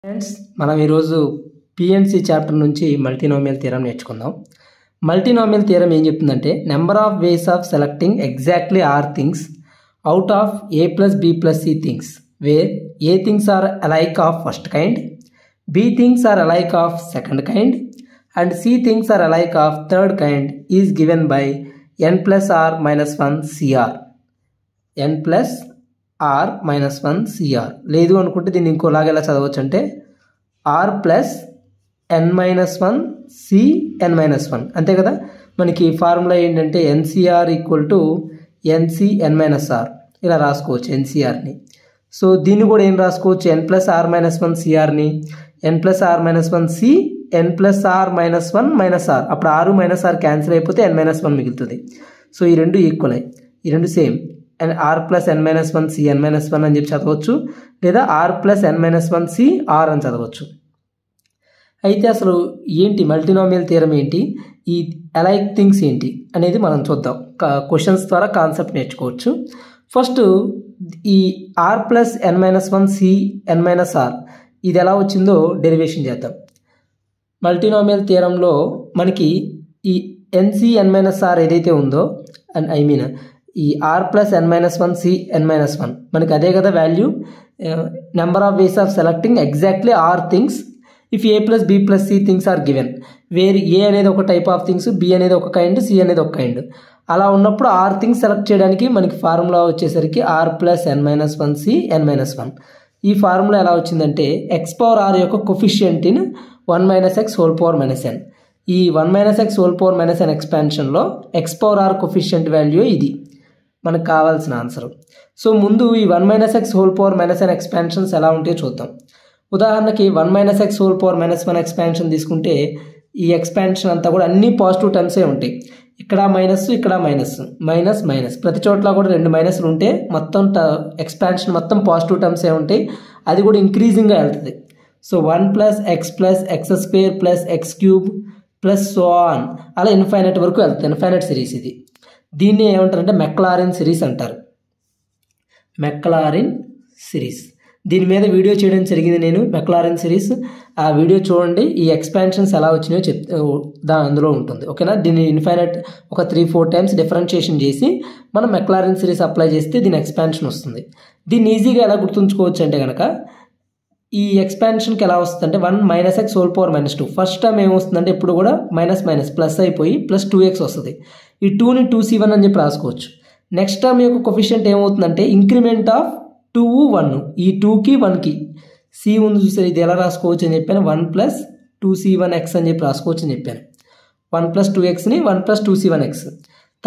Friends మనం ఈరోజు PNC chapter నుంచి మల్టీనోమియల్ థియరం నేర్చుకుందాం. మల్టీనోమియల్ థియరం ఏం చెప్తుందంటే number of ways of selecting exactly r things out of a plus b plus c things where a things are alike of first kind, b things are alike of second kind and c things are alike of third kind is given by n plus r minus 1 c r. N plus r minus 1 c r. లేదు అనుకుంటే దీన్ని ఇంకోలాగా ఎలా చదవచ్చు అంటే r plus n minus 1 c n minus 1. అంతే కదా, మనకి formula ఏంటంటే nCr equal to nC n minus r ఇలా రాసుకోవచ్చు ఎన్సిఆర్ని. సో దీన్ని కూడా ఏం రాసుకోవచ్చు, ఎన్ ప్లస్ ఆర్ మైనస్ 1 సిఆర్ని n plus r minus 1 c n plus r minus 1 minus r. అప్పుడు ఆరు మైనస్ ఆర్ క్యాన్సిల్ అయిపోతే ఎన్ మైనస్ 1 మిగులుతుంది. సో ఈ రెండు ఈక్వల్ అయ్యి ఈ రెండు same and r plus n minus 1 c n minus 1 అని చెప్పి చదవచ్చు, లేదా r plus n minus 1 c r అని చదవచ్చు. అయితే అసలు ఏంటి మల్టీనోమియల్ థియరం ఏంటి, ఈ అలైక్ థింగ్స్ ఏంటి అనేది మనం చూద్దాం. క్వశ్చన్స్ ద్వారా కాన్సెప్ట్ నేర్చుకోవచ్చు. ఫస్ట్ ఈ r plus n minus 1 c n minus r ఇది ఎలా వచ్చిందో డెరివేషన్ చేద్దాం. మల్టీనోమియల్ థియరంలో మనకి ఈ ఎన్సి ఎన్ మైనస్ ఆర్ ఏదైతే ఉందో అండ్ ఐ మీన్ ఈ r plus n minus 1 c n minus 1 మనకి అదే కదా value. Number of ways of selecting exactly r things if a plus b plus c things are given, where a అనేది ఒక type of things, B అనేది ఒక kind, C అనేది ఒక kind. అలా ఉన్నప్పుడు ఆర్ థింగ్స్ సెలెక్ట్ చేయడానికి మనకి ఫార్ములా వచ్చేసరికి r plus n minus 1 c n minus 1. ఈ ఫార్ములా ఎలా వచ్చిందంటే ఎక్స్ పవర్ ఆర్ యొక్క coefficient in 1 minus x whole power minus n. ఈ 1 minus x whole power minus n ఎక్స్పాన్షన్లో x power r coefficient value ఇది మనకు కావాల్సిన ఆన్సర్. సో ముందు ఈ 1 minus x whole power minus n expansions ఎలా ఉంటాయో చూద్దాం. ఉదాహరణకి 1 minus x whole power minus 1 expansion తీసుకుంటే ఈ ఎక్స్పాన్షన్ అంతా కూడా అన్ని పాజిటివ్ టర్మ్సే ఉంటాయి. ఇక్కడ మైనస్, ఇక్కడ మైనస్, మైనస్ మైనస్, ప్రతి చోట్ల కూడా 2 మైనస్లు ఉంటే మొత్తం ఎక్స్పాన్షన్ మొత్తం పాజిటివ్ టర్మ్సే ఉంటాయి. అది కూడా ఇంక్రీజింగ్గా వెళ్తుంది. So 1 plus X square plus x cube plus so on అలా ఇన్ఫైనైట్ వరకు వెళ్తుంది. ఇన్ఫైనైట్ సిరీస్ ఇది. దీన్ని ఏమంటారంటే మెక్లారిన్ సిరీస్ అంటారు. మెక్లారిన్ సిరీస్ దీని మీద వీడియో చేయడం జరిగింది నేను, మెక్లారిన్ సిరీస్. ఆ వీడియో చూడండి, ఈ ఎక్స్పాన్షన్స్ ఎలా వచ్చినాయో అందులో ఉంటుంది. ఓకేనా, దీన్ని ఇన్ఫైనైట్ ఒక 3-4 టైమ్స్ డిఫరెన్షియేషన్ చేసి మనం మెక్లారిన్ సిరీస్ అప్లై చేస్తే దీని ఎక్స్పాన్షన్ వస్తుంది. దీన్ని ఈజీగా ఎలా గుర్తుంచుకోవచ్చు అంటే కనుక ఈ ఎక్స్పాన్షన్కి ఎలా వస్తుంది అంటే 1 minus x whole power minus 2. First term ఏమొస్తుందంటే ఎప్పుడు కూడా మైనస్ మైనస్ ప్లస్ అయిపోయి ప్లస్ 2x వస్తుంది. ఈ 2ని 2c1 అని చెప్పి రాసుకోవచ్చు. నెక్స్ట్ టర్మ్ యొక్క కొఫిషియంట్ ఏమవుతుందంటే ఇంక్రిమెంట్ ఆఫ్ 2 1, ఈ 2కి 1కి సి ఉంది చూసారు, ఇది ఎలా రాసుకోవచ్చు అని చెప్పాను. 1 ప్లస్ 2c1x అని చెప్పి రాసుకోవచ్చు అని చెప్పాను. 1 ప్లస్ 2xని 1 ప్లస్ 2c1x.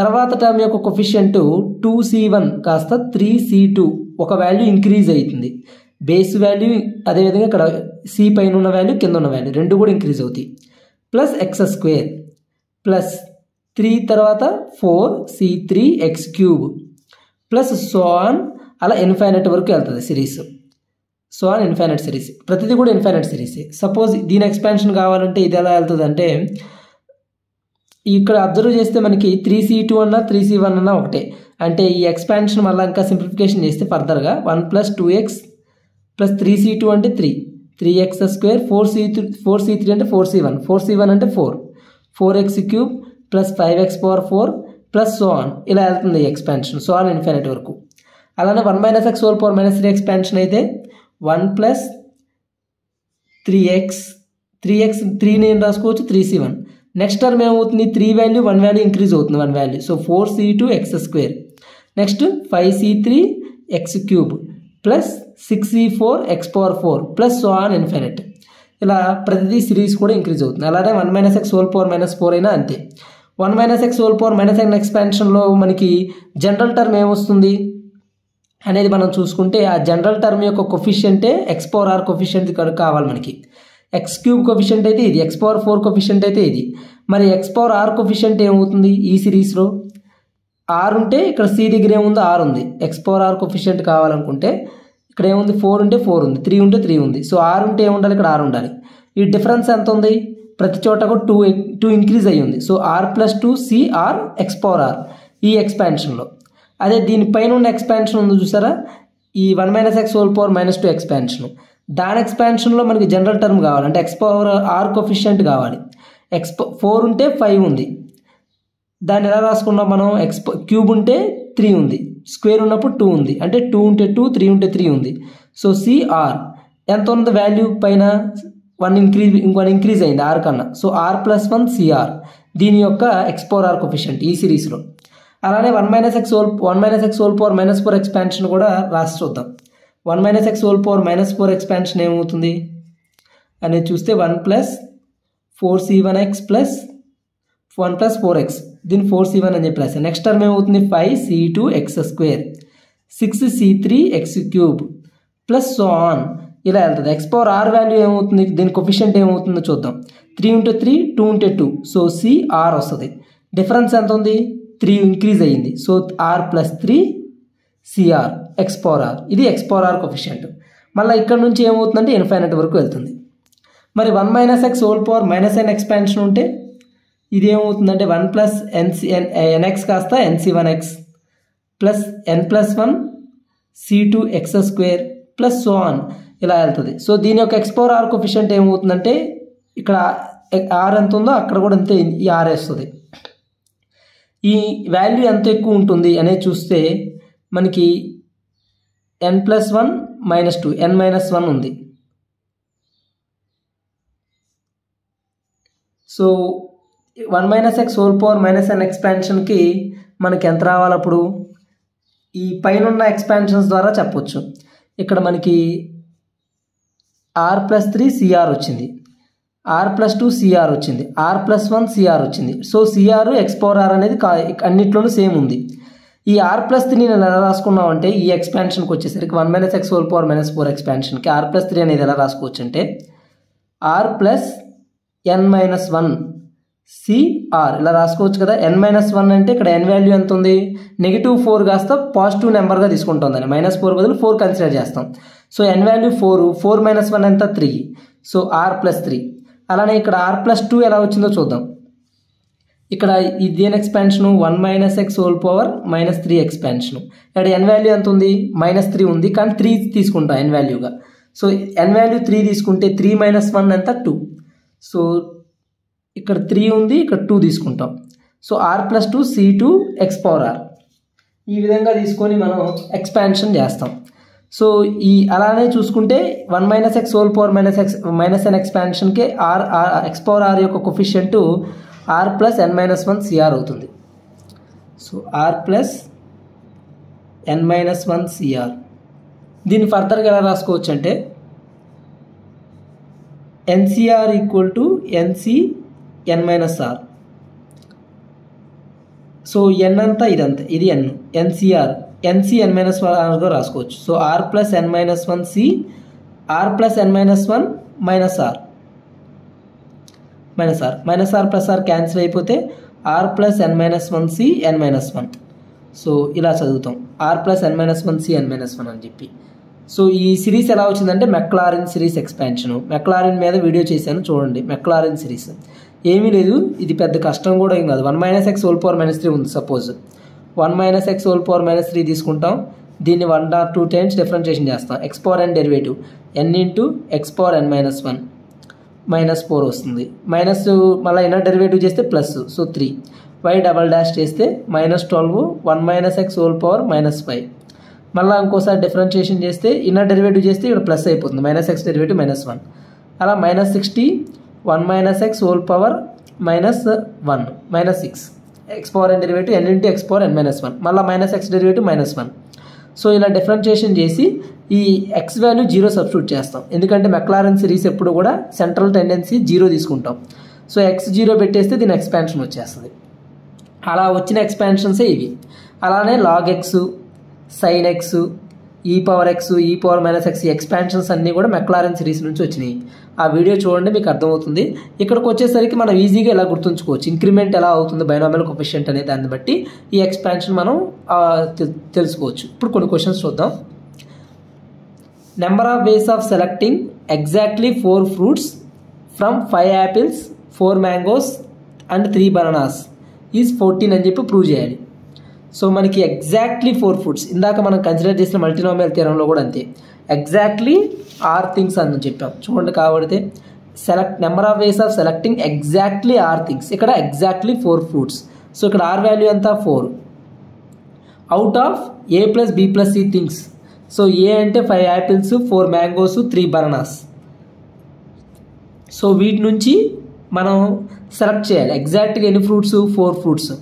తర్వాత టర్మ్ యొక్క కొఫిషియంట్ 2c1 కాస్త 3c2 ఒక వాల్యూ ఇంక్రీజ్ అవుతుంది. బేస్ వాల్యూ అదేవిధంగా ఇక్కడ సి పైన ఉన్న వాల్యూ కింద ఉన్న వాల్యూ రెండు కూడా ఇంక్రీజ్ అవుతాయి. ప్లస్ ఎక్స్ స్క్వేర్ ప్లస్ 3 తర్వాత 4c3 X cube plus so on అలా ఇన్ఫైనైట్ వరకు వెళ్తుంది series. So on infinite series, ప్రతిదీ కూడా ఇన్ఫైనైట్ సిరీస్. సపోజ్ దీని ఎక్స్పాన్షన్ కావాలంటే ఇది ఎలా వెళ్తుంది అంటే ఇక్కడ అబ్జర్వ్ చేస్తే మనకి 3c2 అన్నా 3c1 అన్నా ఒకటే. అంటే ఈ ఎక్స్పాన్షన్ మళ్ళీ ఇంకా సింప్లిఫికేషన్ చేస్తే ఫర్దర్గా 1 ప్లస్ 2x ప్లస్ 3c2 అంటే 3x స్క్వేర్ 4c3 అంటే 4c1 4c1 అంటే 4x cube plus 5x power 4 plus so on ఇలా వెళ్తుంది ఎక్స్పాన్షన్ సో ఆన్ ఇన్ఫైనైట్ వరకు. అలానే 1 minus x whole power minus 3 expansion అయితే 1 ప్లస్ 3x 3ని ఏం రాసుకోవచ్చు 3c1. నెక్స్ట్ టర్మ్ ఏమవుతుంది 3 వాల్యూ 1 వాల్యూ ఇంక్రీజ్ అవుతుంది 1 value. So 4c2 x square next 5c3 x cube plus 6c4 x power 4 plus so on infinite. ఇలా ప్రతిదీ series కూడా increase అవుతుంది. అలానే 1 minus x whole power minus 4 అయినా అంతే. 1 minus x whole power minus n ఎక్స్పాన్షన్లో మనకి జనరల్ టర్మ్ ఏమొస్తుంది అనేది మనం చూసుకుంటే ఆ జనరల్ టర్మ్ యొక్క కొఫిషియంటే ఎక్స్ పవర్ ఆర్ కొఫిషియంట్ కావాలి మనకి. ఎక్స్ క్యూబ్ కొఫిషియంట్ అయితే ఇది, ఎక్స్ పవర్ 4 కొఫిషియంట్ అయితే ఇది. మరి ఎక్స్ పవర్ ఆర్ కొఫిషియంట్ ఏమవుతుంది ఈ సిరీస్లో ఆర్ ఉంటే ఇక్కడ సి దగ్గర ఏముంది ఆర్ ఉంది. ఎక్స్ పవర్ ఆర్ కొఫిషియంట్ కావాలనుకుంటే ఇక్కడ ఏముంది 4 ఉంటే 4 ఉంది, 3 ఉంటే 3 ఉంది. సో ఆర్ ఉంటే ఏముండాలి ఇక్కడ ఆర్ ఉండాలి. ఈ డిఫరెన్స్ ఎంత ఉంది ప్రతి చోట కూడా 2 ఇంక్రీజ్ అయ్యి ఉంది. So r plus 2 c r x power r ఈ ఎక్స్పాన్షన్లో. అదే దీనిపైన ఉన్న ఎక్స్పాన్షన్ ఉంది చూసారా ఈ 1 minus x whole power minus 2 expansion, దాని ఎక్స్పాన్షన్లో మనకి జనరల్ టర్మ్ కావాలి, అంటే ఎక్స్ పవర్ ఆర్ కోఫిషియంట్ కావాలి. 4 ఉంటే 5 ఉంది, దాన్ని ఎలా రాసుకున్నాం మనం? క్యూబ్ ఉంటే 3 ఉంది, స్క్వేర్ ఉన్నప్పుడు 2 ఉంది, అంటే 2 ఉంటే 2, 3 ఉంటే 3 ఉంది. సో సిఆర్ ఎంత ఉంది వాల్యూ పైన? 1 ఇంక్రీజ్ అయింది ఆర్ కన్నా. సో ఆర్ ప్లస్ 1 సిఆర్ దీని యొక్క ఎక్స్ పవర్ ఆర్ కోఫిషియంట్ ఈ సిరీస్లో. అలానే 1 - x హోల్ పవర్ -4 ఎక్స్పాన్షన్ కూడా రాసి చూద్దాం. 1 - x హోల్ పవర్ -4 ఎక్స్పాన్షన్ ఏమవుతుంది అనేది చూస్తే 1 + 4c1x ప్లస్ 1 + 4x, దీన్ని 4c1 అని చెప్పి రాశాను. నెక్స్ట్ టర్మ్ ఏమవుతుంది? 5c2x², 6c3x³ plus so on ఇలా వెళ్తుంది. ఎక్స్ పవర్ ఆర్ వాల్యూ ఏమవుతుంది? దీని కోఫిషియంట్ ఏమవుతుందో చూద్దాం. 3 ఉంటే 3, 2 ఉంటే 2, సో సిఆర్ వస్తుంది. డిఫరెన్స్ ఎంత ఉంది? 3 ఇంక్రీజ్ అయ్యింది. So r plus 3 c r x power r, ఇది ఎక్స్ పవర్ ఆర్ కోఫిషియంట్. మళ్ళీ ఇక్కడ నుంచి ఏమవుతుందంటే ఇన్ఫైనైట్ వరకు వెళ్తుంది. మరి 1 - x whole power -n expansion ఉంటే ఇది ఏమవుతుందంటే 1 + nx కాస్త nc1x plus n+1 c2x² plus so on ఇలా వెళ్తుంది. సో దీని యొక్క ఎక్స్ పవర్ ఆర్ కోఫిషియంట్ ఏమవుతుందంటే ఇక్కడ ఆర్ ఎంత ఉందో అక్కడ కూడా అంతే ఈ ఆర్ వస్తుంది. ఈ వాల్యూ ఎంత ఎక్కువ ఉంటుంది అనేది చూస్తే మనకి n+1 - 2 n-1 ఉంది. So 1 - x whole power -n ఎక్స్పాన్షన్కి మనకి ఎంత రావాలి? అప్పుడు ఈ పైన ఉన్న ఎక్స్పాన్షన్స్ ద్వారా చెప్పొచ్చు. ఇక్కడ మనకి r+3 సిఆర్ వచ్చింది, r+2 సిఆర్ వచ్చింది, r+1 సిఆర్ వచ్చింది. So c r x power r అనేది అన్నిట్లోనూ సేమ్ ఉంది. ఈ r+3 నేను ఎలా రాసుకున్నాం అంటే ఈ ఎక్స్పాన్షన్కి వచ్చేసరికి 1 - x హోల్ పవర్ -4 ఎక్స్పాన్షన్కి r+3 అనేది ఎలా రాసుకోవచ్చు అంటే r + n-1 సిఆర్ ఇలా రాసుకోవచ్చు కదా. n-1 అంటే ఇక్కడ n వాల్యూ ఎంత ఉంది? -4 కాస్త పాజిటివ్ నెంబర్గా తీసుకుంటాం, దాన్ని -4 బదులు 4 కన్సిడర్ చేస్తాం. సో n వాల్యూ 4 - 1 ఎంత? 3. So r+3. అలానే ఇక్కడ r+2 ఎలా వచ్చిందో చూద్దాం. ఇక్కడ ఇదేం expansion? 1 - x whole power -3 expansion. ఇక్కడ n వాల్యూ ఎంత ఉంది? -3 ఉంది, కానీ 3 తీసుకుంటాం n వాల్యూగా. సో n వాల్యూ 3 తీసుకుంటే 3 - 1 ఎంత? 2. సో ఇక్కడ 3 ఉంది, ఇక్కడ 2 తీసుకుంటాం. So r+2 c2 X power r ఈ విధంగా తీసుకొని మనం ఎక్స్పాన్షన్ చేస్తాం. సో అలానే చూసుకుంటే 1 - x హోల్ పవర్ -n ఎక్స్పాన్షన్కి ఎక్స్ పవర్ ఆర్ యొక్క కోఫిషియంట్ r + n-1 సిఆర్ అవుతుంది. సో r + n-1 సిఆర్ దీన్ని ఫర్దర్గా ఎలా రాసుకోవచ్చు అంటే NCR = NC n-r. So n అంతా ఇదంతా, ఇది n, NCR NC n-1గా రాసుకోవచ్చు. So r + n-1 c, r + n-1 -r + r cancel అయిపోతే r + n-1 c n-1. So ఇలా చదువుతాం r + n-1 c n-1 అని చెప్పి. సో ఈ సిరీస్ ఎలా వచ్చిందంటే మెక్లారిన్ సిరీస్ ఎక్స్పాన్షను. మెక్లారిన్ మీద వీడియో చేశాను చూడండి. మెక్లారిన్ సిరీస్ ఏమీ లేదు, ఇది పెద్ద కష్టం కూడా ఏం కాదు. 1 - x హోల్ పవర్ -3 ఉంది సపోజ్. 1 - x హోల్ పవర్ -3 తీసుకుంటాం, దీన్ని 1 or 2 టైమ్స్ డిఫరెన్షియేషన్ చేస్తాం. X power n derivative n × x power n-1 -4 వస్తుంది. మైనస్ మళ్ళీ ఇన్నర్ డెరివేటివ్ చేస్తే ప్లస్, సో 3. y" చేస్తే -12 1 - x హోల్ పవర్ -5. మళ్ళీ ఇంకోసారి డిఫరెన్షియేషన్ చేస్తే ఇన్నర్ డెరివేటివ్ చేస్తే ఇక్కడ ప్లస్ అయిపోతుంది, -x డెరివేటివ్ -1. అలా -60 1 - x whole power -1 -6 X power n derivative n × x power n-1 మళ్ళీ -x డెరివేటివ్ -1. సో ఇలా డిఫరెన్షియేషన్ చేసి ఈ ఎక్స్ వాల్యూ 0 సబ్స్టిట్యూట్ చేస్తాం, ఎందుకంటే మెక్లారిన్ సిరీస్ ఎప్పుడు కూడా సెంట్రల్ టెండెన్సీ 0 తీసుకుంటాం. సో x 0 పెట్టేస్తే దీని ఎక్స్పాన్షన్ వచ్చేస్తుంది. అలా వచ్చిన ఎక్స్పాన్షన్సే ఇవి. అలానే log x, sin x, e power x, e power -x expansions అన్నీ కూడా మెక్లారిన్ సిరీస్ నుంచి వచ్చినాయి. ఆ వీడియో చూడండి, మీకు అర్థమవుతుంది. ఇక్కడికి వచ్చేసరికి మనం ఈజీగా ఎలా గుర్తుంచుకోవచ్చు ఇంక్రిమెంట్ ఎలా అవుతుంది బైనామియల్ కోఎఫిషియంట్ అనే దాన్ని బట్టి ఈ ఎక్స్పాన్షన్ మనం తెలుసుకోవచ్చు. ఇప్పుడు కొన్ని క్వశ్చన్స్ చూద్దాం. Number of ways of selecting exactly 4 fruits from 5 apples 4 mangoes and 3 bananas is 14 అని చెప్పి ప్రూవ్ చేయాలి. సో మనకి ఎగ్జాక్ట్లీ 4 ఫ్రూట్స్ ఇందాక మనం కన్సిడర్ చేసిన మల్టీనామియల్ థియరంలో కూడా అంతే. ఎగ్జాక్ట్లీ ఆర్ థింగ్స్ అని చెప్పాం. చూడండి కాబట్టి select number of ways of selecting exactly r things. ఇక్కడ ఎగ్జాక్ట్లీ 4 ఫ్రూట్స్. సో ఇక్కడ ఆర్ వాల్యూ ఎంత 4 out of a plus b plus c things. So a అంటే 5 యాపిల్స్, 4 మ్యాంగోస్, 3 బనానాస్. సో వీటి నుంచి మనం సెలెక్ట్ చేయాలి ఎగ్జాక్ట్గా ఎన్ని ఫ్రూట్స్ 4 ఫ్రూట్స్.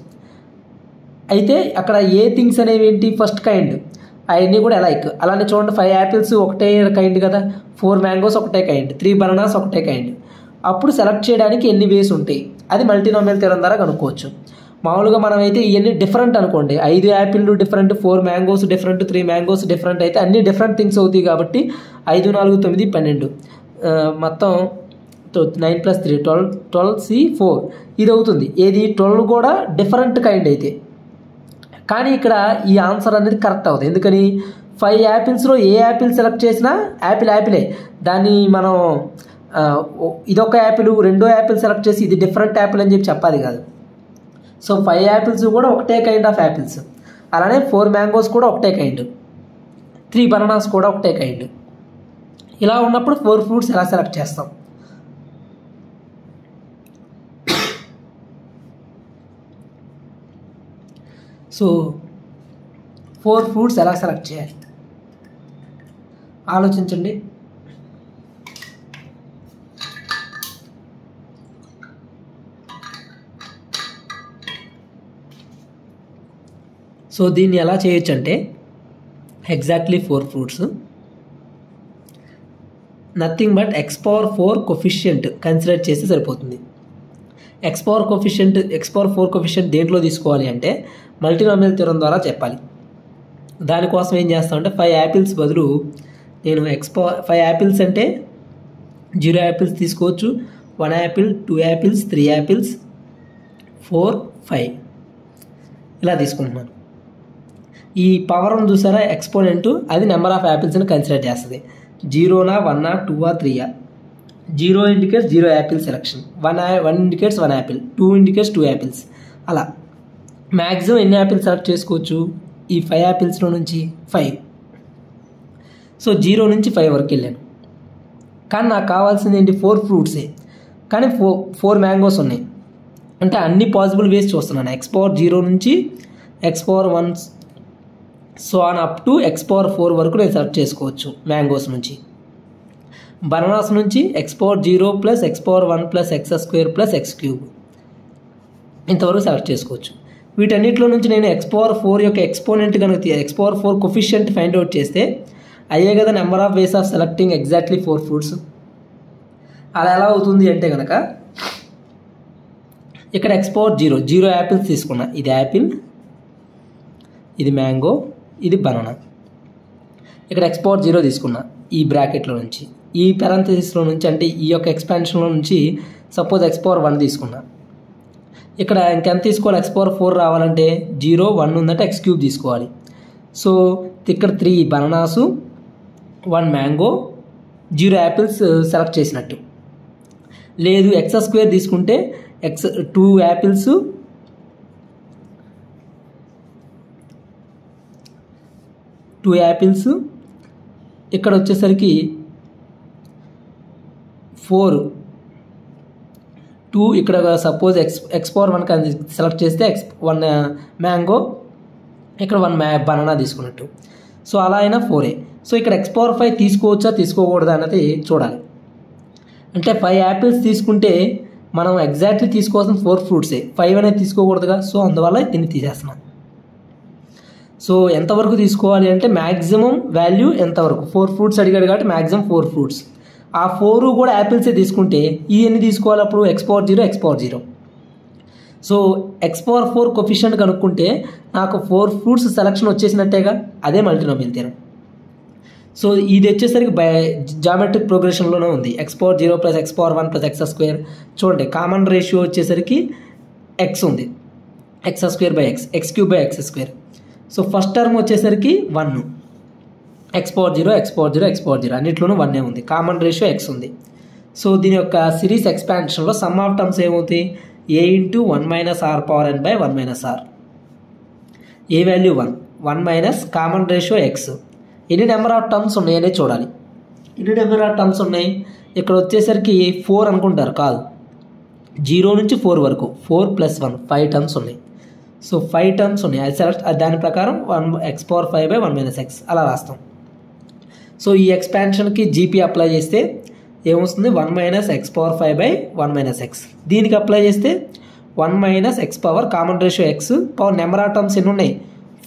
అయితే అక్కడ ఏ థింగ్స్ అనేవి ఏంటి ఫస్ట్ కైండ్ అవన్నీ కూడా లైక్ అలానే చూడండి 5 యాపిల్స్ ఒకటే కైండ్ కదా, 4 మ్యాంగోస్ ఒకటే కైండ్, 3 బనానాస్ ఒకటే కైండ్. అప్పుడు సెలెక్ట్ చేయడానికి ఎన్ని వేస్ ఉంటాయి అది మల్టీనామియల్ థియరం ద్వారా కనుక్కోవచ్చు. మామూలుగా మనం అయితే ఇవన్నీ డిఫరెంట్ అనుకోండి, 5 యాపిల్లు different, 4 mangoes different, 3 mangoes different అయితే అన్ని డిఫరెంట్ థింగ్స్ అవుతాయి కాబట్టి 5, 4, 9, 12 మొత్తం 9 + 3 12 C 4 ఇది అవుతుంది. ఏది 12 కూడా డిఫరెంట్ కైండ్ అయితే. కానీ ఇక్కడ ఈ ఆన్సర్ అనేది కరెక్ట్ అవుతుంది. ఎందుకని 5 యాపిల్స్లో ఏ యాపిల్ సెలెక్ట్ చేసినా యాపిలే. దాన్ని మనం ఇదొక యాపిల్ రెండో యాపిల్ సెలెక్ట్ చేసి ఇది డిఫరెంట్ యాపిల్ అని చెప్పాలి కాదు. సో 5 యాపిల్స్ కూడా ఒకటే కైండ్ ఆఫ్ యాపిల్స్. అలానే 4 మ్యాంగోస్ కూడా ఒకటే కైండ్, 3 బనానాస్ కూడా ఒకటే కైండ్. ఇలా ఉన్నప్పుడు 4 ఫ్రూట్స్ ఎలా సెలెక్ట్ చేస్తాం? సో 4 ఫ్రూట్స్ ఎలా సెలెక్ట్ చేయాలి ఆలోచించండి. సో దీన్ని ఎలా చేయొచ్చు అంటే exactly 4 fruits nothing but x⁴ coefficient consider చేస్తే సరిపోతుంది. x⁴ కోఫిషియంట్ దేంట్లో తీసుకోవాలి అంటే మల్టీనామియల్ థియరం ద్వారా చెప్పాలి. దానికోసం ఏం చేస్తామంటే 5 యాపిల్స్ బదులు నేను 5 యాపిల్స్ అంటే 0 యాపిల్స్ తీసుకోవచ్చు, 1 యాపిల్, 2 యాపిల్స్, 3 యాపిల్స్, 4, 5 ఇలా తీసుకుంటున్నాను. ఈ పవర్ ఉంది చూసారా ఎక్స్పోనెంట్, అది నెంబర్ ఆఫ్ యాపిల్స్ని కన్సిడర్ చేస్తుంది. 0నా 1నా 2ఆ 3ఆ. 0 indicates 0 Apple selection, 1 indicates 1 Apple, 2 indicates 2 apples. అలా మ్యాక్సిమం ఎన్ని యాపిల్స్ సెలెక్ట్ చేసుకోవచ్చు ఈ 5 యాపిల్స్లో నుంచి 5. సో 0 నుంచి 5 వరకు వెళ్ళాను. కానీ నాకు కావాల్సింది ఏంటి 4 ఫ్రూట్సే. కానీ 4 మ్యాంగోస్ ఉన్నాయి అంటే అన్ని పాసిబుల్ వేస్ చూస్తున్నాను. x⁴0 నుంచి x⁴1 so on up to x⁴4 వరకు నేను సెలెక్ట్ చేసుకోవచ్చు. మ్యాంగోస్ నుంచి, బనానాస్ నుంచి x⁴0 + x⁴1 + x² + x³ ఇంతవరకు సెలెక్ట్ చేసుకోవచ్చు. వీటన్నిటిలో నుంచి నేను x⁴4 యొక్క ఎక్స్పోనెంట్ కనుక x⁴4 కోఫిషియంట్ ఫైండ్ అవుట్ చేస్తే అయ్యే కదా number of ways of selecting exactly 4 fruits. అలా ఎలా అవుతుంది అంటే కనుక ఇక్కడ x⁴0 0 యాపిల్స్ తీసుకున్నా, ఇది యాపిల్, ఇది మ్యాంగో, ఇది బనానా. ఇక్కడ x⁴0 తీసుకున్నా ఈ బ్రాకెట్లో నుంచి, ఈ పెరంథసిస్లో నుంచి అంటే ఈ యొక్క ఎక్స్పాన్షన్లో నుంచి సపోజ్ x⁴1 తీసుకున్నా. ఇక్కడ ఇంకెంత తీసుకోవాలి x⁴4 రావాలంటే 0 1 ఉందంటే x³ తీసుకోవాలి. సో ఇక్కడ 3 బనానాసు, 1 మ్యాంగో, 0 యాపిల్స్ సెలెక్ట్ చేసినట్టు. లేదు x² తీసుకుంటే 2 యాపిల్స్, 2 యాపిల్స్, ఇక్కడ వచ్చేసరికి 4 2 ఇక్కడ సపోజ్ x⁴1 కానీ సెలెక్ట్ చేస్తే 1 మ్యాంగో, ఇక్కడ 1 బనానా తీసుకున్నట్టు. సో అలా అయినా 4. సో ఇక్కడ x⁴5 తీసుకోవచ్చా తీసుకోకూడదా అన్నది చూడాలి. అంటే 5 యాపిల్స్ తీసుకుంటే మనం ఎగ్జాక్ట్లీ తీసుకోవాల్సిన 4 ఫ్రూట్సే, 5 అనేది తీసుకోకూడదుగా. సో అందువల్ల దీన్ని తీసేస్తున్నాం. సో ఎంతవరకు తీసుకోవాలి అంటే మ్యాక్సిమం వాల్యూ ఎంతవరకు 4 ఫ్రూట్స్ అడిగాడు కాబట్టి మ్యాక్సిమం 4 ఫ్రూట్స్. ఆ 4 కూడా యాపిల్సే తీసుకుంటే ఇది ఎన్ని తీసుకోవాలి అప్పుడు x⁴0. సో x⁴4 కోఫిషియంట్ కనుక్కుంటే నాకు 4 ఫ్రూట్స్ సెలెక్షన్ వచ్చేసినట్టేగా, అదే మల్టీనామియల్ థియరం. సో ఇది వచ్చేసరికి జామెట్రిక్ ప్రోగ్రెషన్లోనే ఉంది. x⁴0 + x⁴1 + x². చూడండి కామన్ రేషియో వచ్చేసరికి x ఉంది, x²/x, x³ so first term వచ్చేసరికి 1, x⁴0 అన్నిట్లోనూ 1 ఉంది. కామన్ రేషియో x ఉంది. సో దీని యొక్క సిరీస్ ఎక్స్పాన్షన్లో సమ్ ఆఫ్ టర్మ్స్ ఏమవుతాయి a × 1 - r⁻n/1 - r. A value 1 - common ratio x, ఎన్ని నెంబర్ ఆఫ్ టర్మ్స్ ఉన్నాయనే చూడాలి. ఎన్ని నెంబర్ ఆఫ్ టర్మ్స్ ఉన్నాయి, ఇక్కడ వచ్చేసరికి 4 అనుకుంటారు, కాదు, 0 నుంచి 4 వరకు 4 + 1 5 టర్మ్స్ ఉన్నాయి. సో 5 టర్మ్స్ ఉన్నాయి, అది సెలెక్ట్, దాని ప్రకారం 1x⁴ (1 - x) అలా రాస్తాం. సో ఈ ఎక్స్పాన్షన్కి జీపీ అప్లై చేస్తే ఏమొస్తుంది, 1 - x⁴ (1 - x). దీనికి అప్లై చేస్తే 1 - x power common ratio x power number of terms ఎన్ని ఉన్నాయి,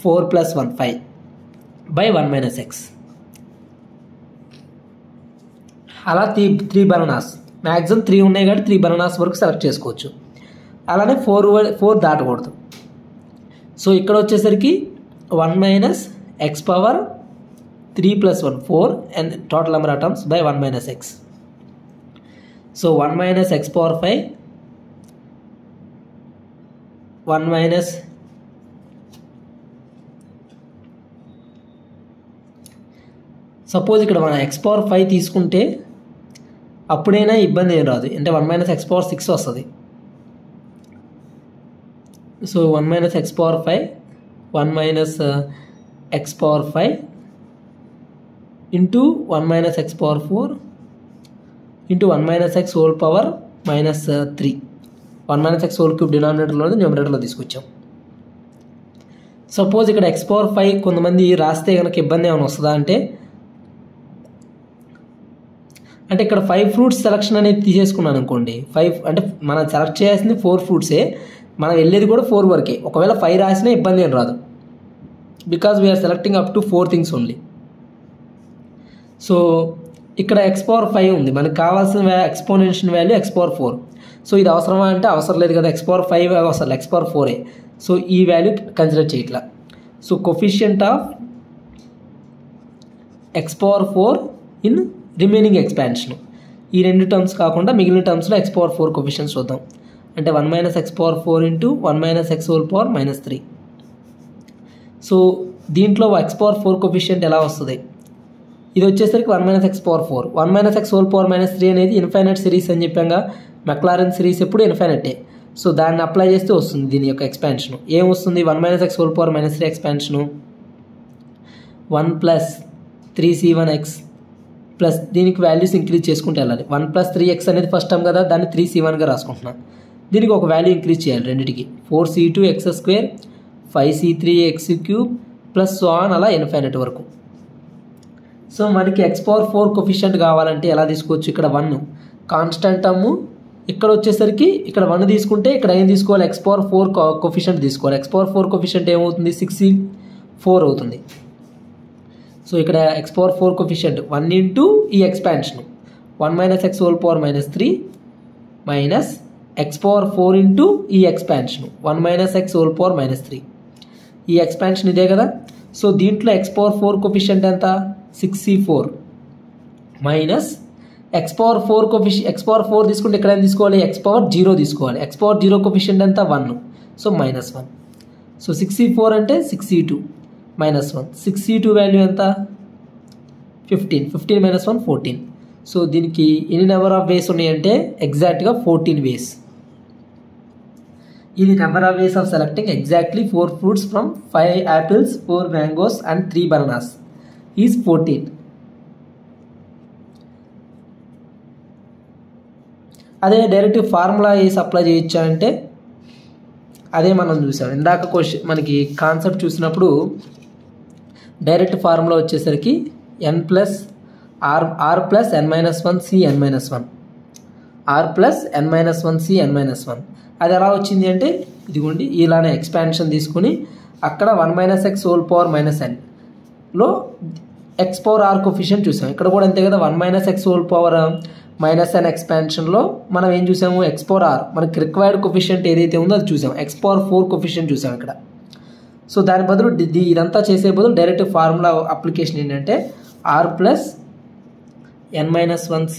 4 + 1 5 (1 - x). అలా 3 బనానాస్, మ్యాక్సిమం 3 ఉన్నాయి కాబట్టి 3 బనానాస్ వరకు సెలెక్ట్ చేసుకోవచ్చు. అలానే 4 దాటకూడదు. సో ఇక్కడ వచ్చేసరికి 1 - x power 3 + 1 4 and total number of terms by 1 - x. So 1 - x⁴ 1 - suppose ఇక్కడ మనం x⁴ తీసుకుంటే అప్పుడైనా ఇబ్బంది ఏం రాదు, అంటే 1 - x⁴ 6 వస్తుంది. So 1 - x⁴ 1 - x⁴ into 1 - x⁴ into 1 - x whole power -3. 1 - x whole cube డినామినేటర్లో న్యూమరేటర్లో తీసుకొచ్చాం. సపోజ్ ఇక్కడ x⁴ కొంతమంది రాస్తే కనుక ఇబ్బంది ఏమైనా వస్తుందా అంటే ఇక్కడ 5 ఫ్రూట్స్ సెలక్షన్ అనేది తీసేసుకున్నాను అనుకోండి, 5 అంటే మనం సెలెక్ట్ చేయాల్సింది 4 ఫ్రూట్సే, మనం వెళ్ళేది కూడా 4 వరకే. ఒకవేళ 5 రాసినా ఇబ్బంది ఏం రాదు, because we are selecting up to 4 things only. So ఇక్కడ x⁴ ఉంది, మనకు కావాల్సిన ఎక్స్పోనెన్షియల్ వాల్యూ x⁴. సో ఇది అవసరమా అంటే అవసరం లేదు కదా, x⁴ అవసరం, x⁴. సో ఈ వాల్యూ కన్సిడర్ చేయట్లా. So coefficient of x⁴ in remaining expansion, ఈ 2 టర్మ్స్ కాకుండా మిగిలిన టర్మ్స్లో x⁴ కొఫిషియన్స్ చూద్దాం. అంటే 1 - x⁴ into 1 - x whole power -3. So దీంట్లో x⁴ కొఫిషియంట్ ఎలా వస్తుంది, ఇది వచ్చేసరికి 1 - x⁴. 1 - x whole power -3 అనేది ఇన్ఫైనైట్ సిరీస్ అని చెప్పాక, మెక్లారెన్ సిరీస్ ఎప్పుడు ఇన్ఫైనైటే. సో దాన్ని అప్లై చేస్తే వస్తుంది దీని యొక్క ఎక్స్పాన్షన్. ఏం వస్తుంది, 1 - x whole power -3 expansion 1 + 3c1x plus దీనికి వాల్యూస్ ఇంక్రీజ్ చేసుకుంటూ వెళ్ళాలి. 1 + 3x అనేది ఫస్ట్ టర్మ్ కదా, దాన్ని 3c1గా రాసుకుంటున్నాను. దీనికి ఒక వాల్యూ ఇంక్రీజ్ చేయాలి రెండింటికి, 4c2x² 5c3x³ plus so on అలా ఇన్ఫైనైట్ వరకు. సో మనకి x⁴ కొఫిషియంట్ కావాలంటే ఎలా తీసుకోవచ్చు, ఇక్కడ 1 కాన్స్టెంట్ టర్మ్, ఇక్కడ వచ్చేసరికి ఇక్కడ 1 తీసుకుంటే ఇక్కడ ఏం తీసుకోవాలి, x⁴ కొఫిషియంట్ తీసుకోవాలి. x⁴ కొఫిషియంట్ ఏమవుతుంది, 6c4 అవుతుంది. సో ఇక్కడ x⁴ కొఫిషియంట్ 1 ఇంటూ ఈ expansion 1 - x whole power -3 minus x⁴ into ఈ ఎక్స్పాన్షన్ 1 - x whole power -3. ఈ ఎక్స్పాన్షన్ ఇదే కదా. సో దీంట్లో x⁴ కొఫిషియంట్ ఎంత, 6c4 మైనస్ x⁴ తీసుకుంటే ఇక్కడ ఏం తీసుకోవాలి, x⁴0 తీసుకోవాలి. x⁴0 కొఫిషియంట్ ఎంత, 1. సో -1. సో 6c4 అంటే 6c2 -1. 6c2 వాల్యూ ఎంత, 15. 15 - 1 14. సో దీనికి ఎన్ని నెంబర్ ఆఫ్ వేస్ ఉన్నాయంటే ఎగ్జాక్ట్గా 14 వేస్. ఇది number of ways of selecting exactly 4 fruits from 5 apples 4 mangoes and 3 bananas is 14. అదే డైరెక్ట్ ఫార్ములా వేసి అప్లై చేయొచ్చా అంటే అదే మనం చూసాం ఇందాక క్వశ్చన్, మనకి కాన్సెప్ట్ చూసినప్పుడు డైరెక్ట్ ఫార్ములా వచ్చేసరికి n plus r plus n - 1 c n - 1 r plus n - 1 c n - 1. అది ఎలా వచ్చింది అంటే ఇదిగోండి, ఇలానే ఎక్స్పాన్షన్ తీసుకుని అక్కడ 1 - x whole power -n లో x⁴r కొఫిషియంట్ చూసాం. ఇక్కడ కూడా అంతే కదా, 1 - x whole power -n ఎక్స్పాన్షన్లో మనం ఏం చూసాము, x⁴r మనకి రిక్వైర్డ్ కొఫిషియంట్ ఏదైతే ఉందో అది చూసాం, x⁴ కొఫిషియంట్ చూసాం ఇక్కడ. సో దాని బదులు ఇదంతా చేసే బదులు డైరెక్ట్ ఫార్ములా అప్లికేషన్ ఏంటంటే r plus n - 1 c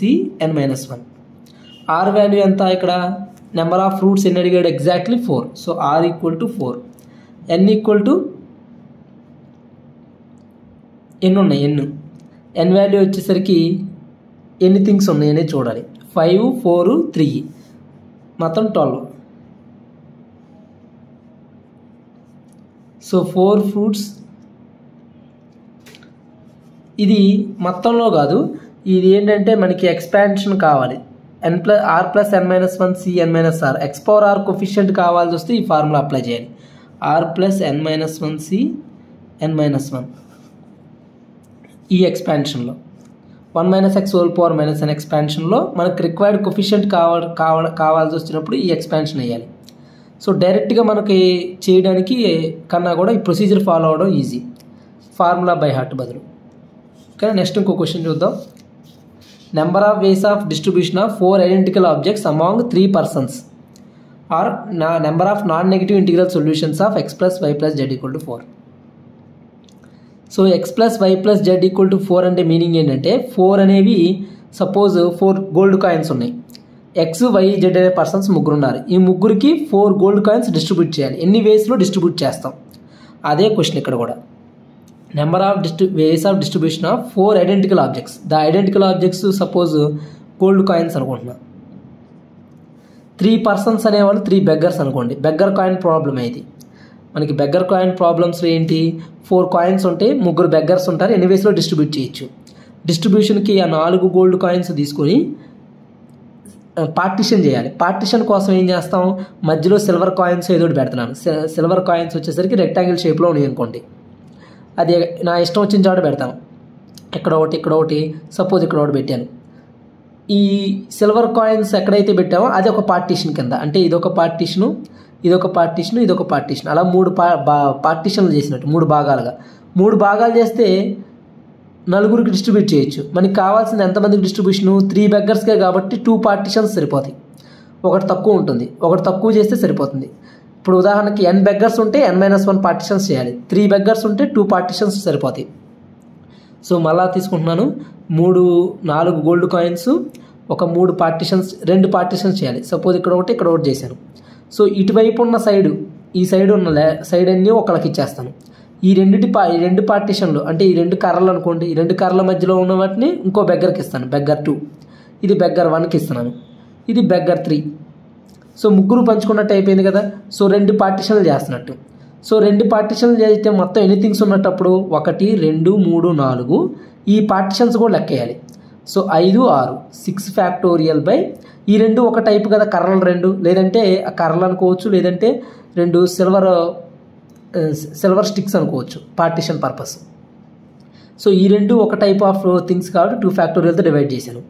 n - 1. r value ఎంత, ఇక్కడ నెంబర్ ఆఫ్ ఫ్రూట్స్ ఎన్ని అడిగాడు, ఎగ్జాక్ట్లీ 4. So r = 4. n = ఎన్ని ఉన్నాయి, n వాల్యూ వచ్చేసరికి ఎన్ని థింగ్స్ ఉన్నాయని చూడాలి. 5 4 3 మొత్తం 12. సో 4 ఫ్రూట్స్ ఇది మొత్తంలో కాదు, ఇది ఏంటంటే మనకి ఎక్స్పాన్షన్ కావాలి. r plus n-1 cn-r x power r coefficient కావాల్సి వస్తే ఈ ఫార్ములా అప్లై చేయాలి. r ప్లస్ n-1 cn-1 ఈ ఎక్స్పాన్షన్లో 1 - x హోల్ పవర్ -n ఎక్స్పాన్షన్లో మనకు రిక్వైర్డ్ కోఫిషియంట్ కావాల్సి వచ్చినప్పుడు ఈ ఎక్స్పాన్షన్ వేయాలి. సో డైరెక్ట్గా మనకి చేయడానికి కన్నా కూడా ఈ ప్రొసీజర్ ఫాలో అవ్వడం ఈజీ, ఫార్ములా బై హార్ట్ బదులు. ఓకే, నెక్స్ట్ ఇంకో క్వశ్చన్ చూద్దాం. Number of ways of distribution of 4 identical objects among 3 persons or number of non negative integral solutions of x plus y plus z equal to 4. So x plus y plus z equal to 4 అంటే meaning ఏంటంటే 4 అనేవి suppose 4 gold coins ఉన్నాయి. x y z అనే persons ముగ్గురు ఉన్నారు. ఈ ముగ్గురికి 4 gold coins distribute చేయాలి. ఎన్ని వేస్లో డిస్ట్రిబ్యూట్ చేస్తాం అదే క్వశ్చన్ ఇక్కడ కూడా. Number of ways of distribution of 4 identical objects. The identical objects suppose gold coins అనుకుంటున్నా. 3 పర్సన్స్ అనేవాళ్ళు 3 బెగ్గర్స్ అనుకోండి. బెగ్గర్ కాయిన్ ప్రాబ్లం ఇది మనకి. బెగ్గర్ కాయిన్ ప్రాబ్లమ్స్ ఏంటి, 4 కాయిన్స్ ఉంటే ముగ్గురు బెగ్గర్స్ ఉంటారు, ఎన్ని వేస్లో డిస్ట్రిబ్యూట్ చేయొచ్చు. డిస్ట్రిబ్యూషన్కి ఆ 4 గోల్డ్ కాయిన్స్ తీసుకొని పార్టిషన్ చేయాలి. పార్టిషన్ కోసం ఏం చేస్తాం, మధ్యలో సిల్వర్ కాయిన్స్ ఏదో పెడుతున్నాను. సిల్వర్ కాయిన్స్ వచ్చేసరికి రెక్టాంగిల్ షేప్లో ఉన్నాయి అనుకోండి, అది నా ఇష్టం వచ్చిన చోట పెడతాను. ఇక్కడ ఒకటి సపోజ్ ఇక్కడ ఒకటి పెట్టాను. ఈ సిల్వర్ కాయిన్స్ ఎక్కడైతే పెట్టామో అది ఒక పార్టీషన్ కింద, అంటే ఇదొక పార్టీషను, ఇదొక పార్టీషను, ఇదొక పార్టీషన్, అలా 3 పార్టీషన్లు చేసినట్టు 3 భాగాలుగా. 3 భాగాలు చేస్తే 4కి డిస్ట్రిబ్యూట్ చేయొచ్చు. మనకి కావాల్సింది ఎంతమందికి డిస్ట్రిబ్యూషను, 3 బెగ్గర్స్కే కాబట్టి 2 పార్టీషన్స్ సరిపోతాయి. ఒకటి తక్కువ ఉంటుంది, ఒకటి తక్కువ చేస్తే సరిపోతుంది. ఇప్పుడు ఉదాహరణకి n బెగ్గర్స్ ఉంటే n-1 పార్టీషన్స్ చేయాలి. 3 బెగ్గర్స్ ఉంటే 2 పార్టీషన్స్ సరిపోతాయి. సో మళ్ళా తీసుకుంటున్నాను, 4 గోల్డ్ కాయిన్స్, ఒక 3 పార్టీషన్స్, 2 పార్టీషన్స్ చేయాలి. సపోజ్ ఇక్కడ ఒకటి చేశాను. సో ఇటువైపు ఉన్న ఈ సైడ్ ఉన్న సైడ్ అన్నీ ఒకళ్ళకి ఇచ్చేస్తాను. ఈ 2 పార్టీషన్లు అంటే ఈ 2 కర్రలు అనుకోండి, ఈ 2 కర్రల మధ్యలో ఉన్న వాటిని ఇంకో బెగ్గర్కి ఇస్తాను, బెగ్గర్ 2. ఇది బెగ్గర్ 1కి ఇస్తున్నాను, ఇది బెగ్గర్ 3. సో ముగ్గురు పంచుకున్నట్టు అయిపోయింది కదా. సో 2 పార్టీషన్లు చేస్తున్నట్టు. సో 2 పార్టీషన్లు చేస్తే మొత్తం ఎన్ని థింగ్స్ ఉన్నప్పుడు 1 2 3 4 ఈ పార్టీషన్స్ కూడా లెక్కేయాలి. సో 5 6 6 ఫ్యాక్టోరియల్ బై ఈ 2 ఒక టైపు కదా, కర్రలు 2, లేదంటే ఆ కర్రలు అనుకోవచ్చు, లేదంటే 2 సిల్వర్ స్టిక్స్ అనుకోవచ్చు పార్టీషన్ పర్పస్. సో ఈ 2 ఒక టైప్ ఆఫ్ థింగ్స్ కాబట్టి 2 ఫ్యాక్టోరియల్తో డివైడ్ చేశాను.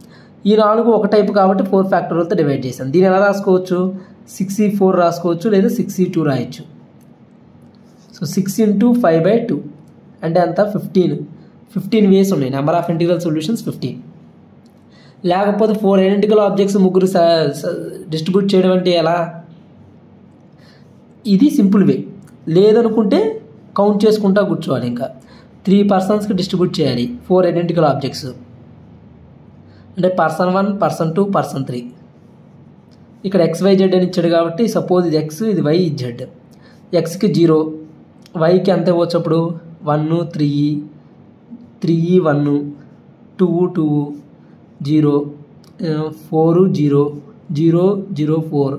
ఈ 4 ఒక టైపు కాబట్టి 4 ఫ్యాక్టోరియల్తో డివైడ్ చేశాను. దీన్ని ఎలా రాసుకోవచ్చు, 6e4 రాసుకోవచ్చు, లేదా 6e2 రాయొచ్చు. సో 6 × 5/2 అంటే అంత 15 వేస్ ఉన్నాయి. Number of integral solutions 15. లేకపోతే 4 ఐడెంటికల్ ఆబ్జెక్ట్స్ ముగ్గురు డిస్ట్రిబ్యూట్ చేయడం అంటే ఎలా, ఇది సింపుల్ వే. లేదనుకుంటే కౌంట్ చేసుకుంటా కూర్చోవాలి. ఇంకా 3 పర్సన్స్కి డిస్ట్రిబ్యూట్ చేయాలి 4 ఐడెంటికల్ ఆబ్జెక్ట్స్, అంటే పర్సన్ 1 పర్సన్ 2 పర్సన్ 3. ఇక్కడ XYZ అని ఇచ్చాడు కాబట్టి సపోజ్ ఇది X, ఇది Y, ఇది Z. Xకి 0, Yకి అంతే వచ్చేప్పుడు 1 3 3 1 2 2 0 4 0 0 0 4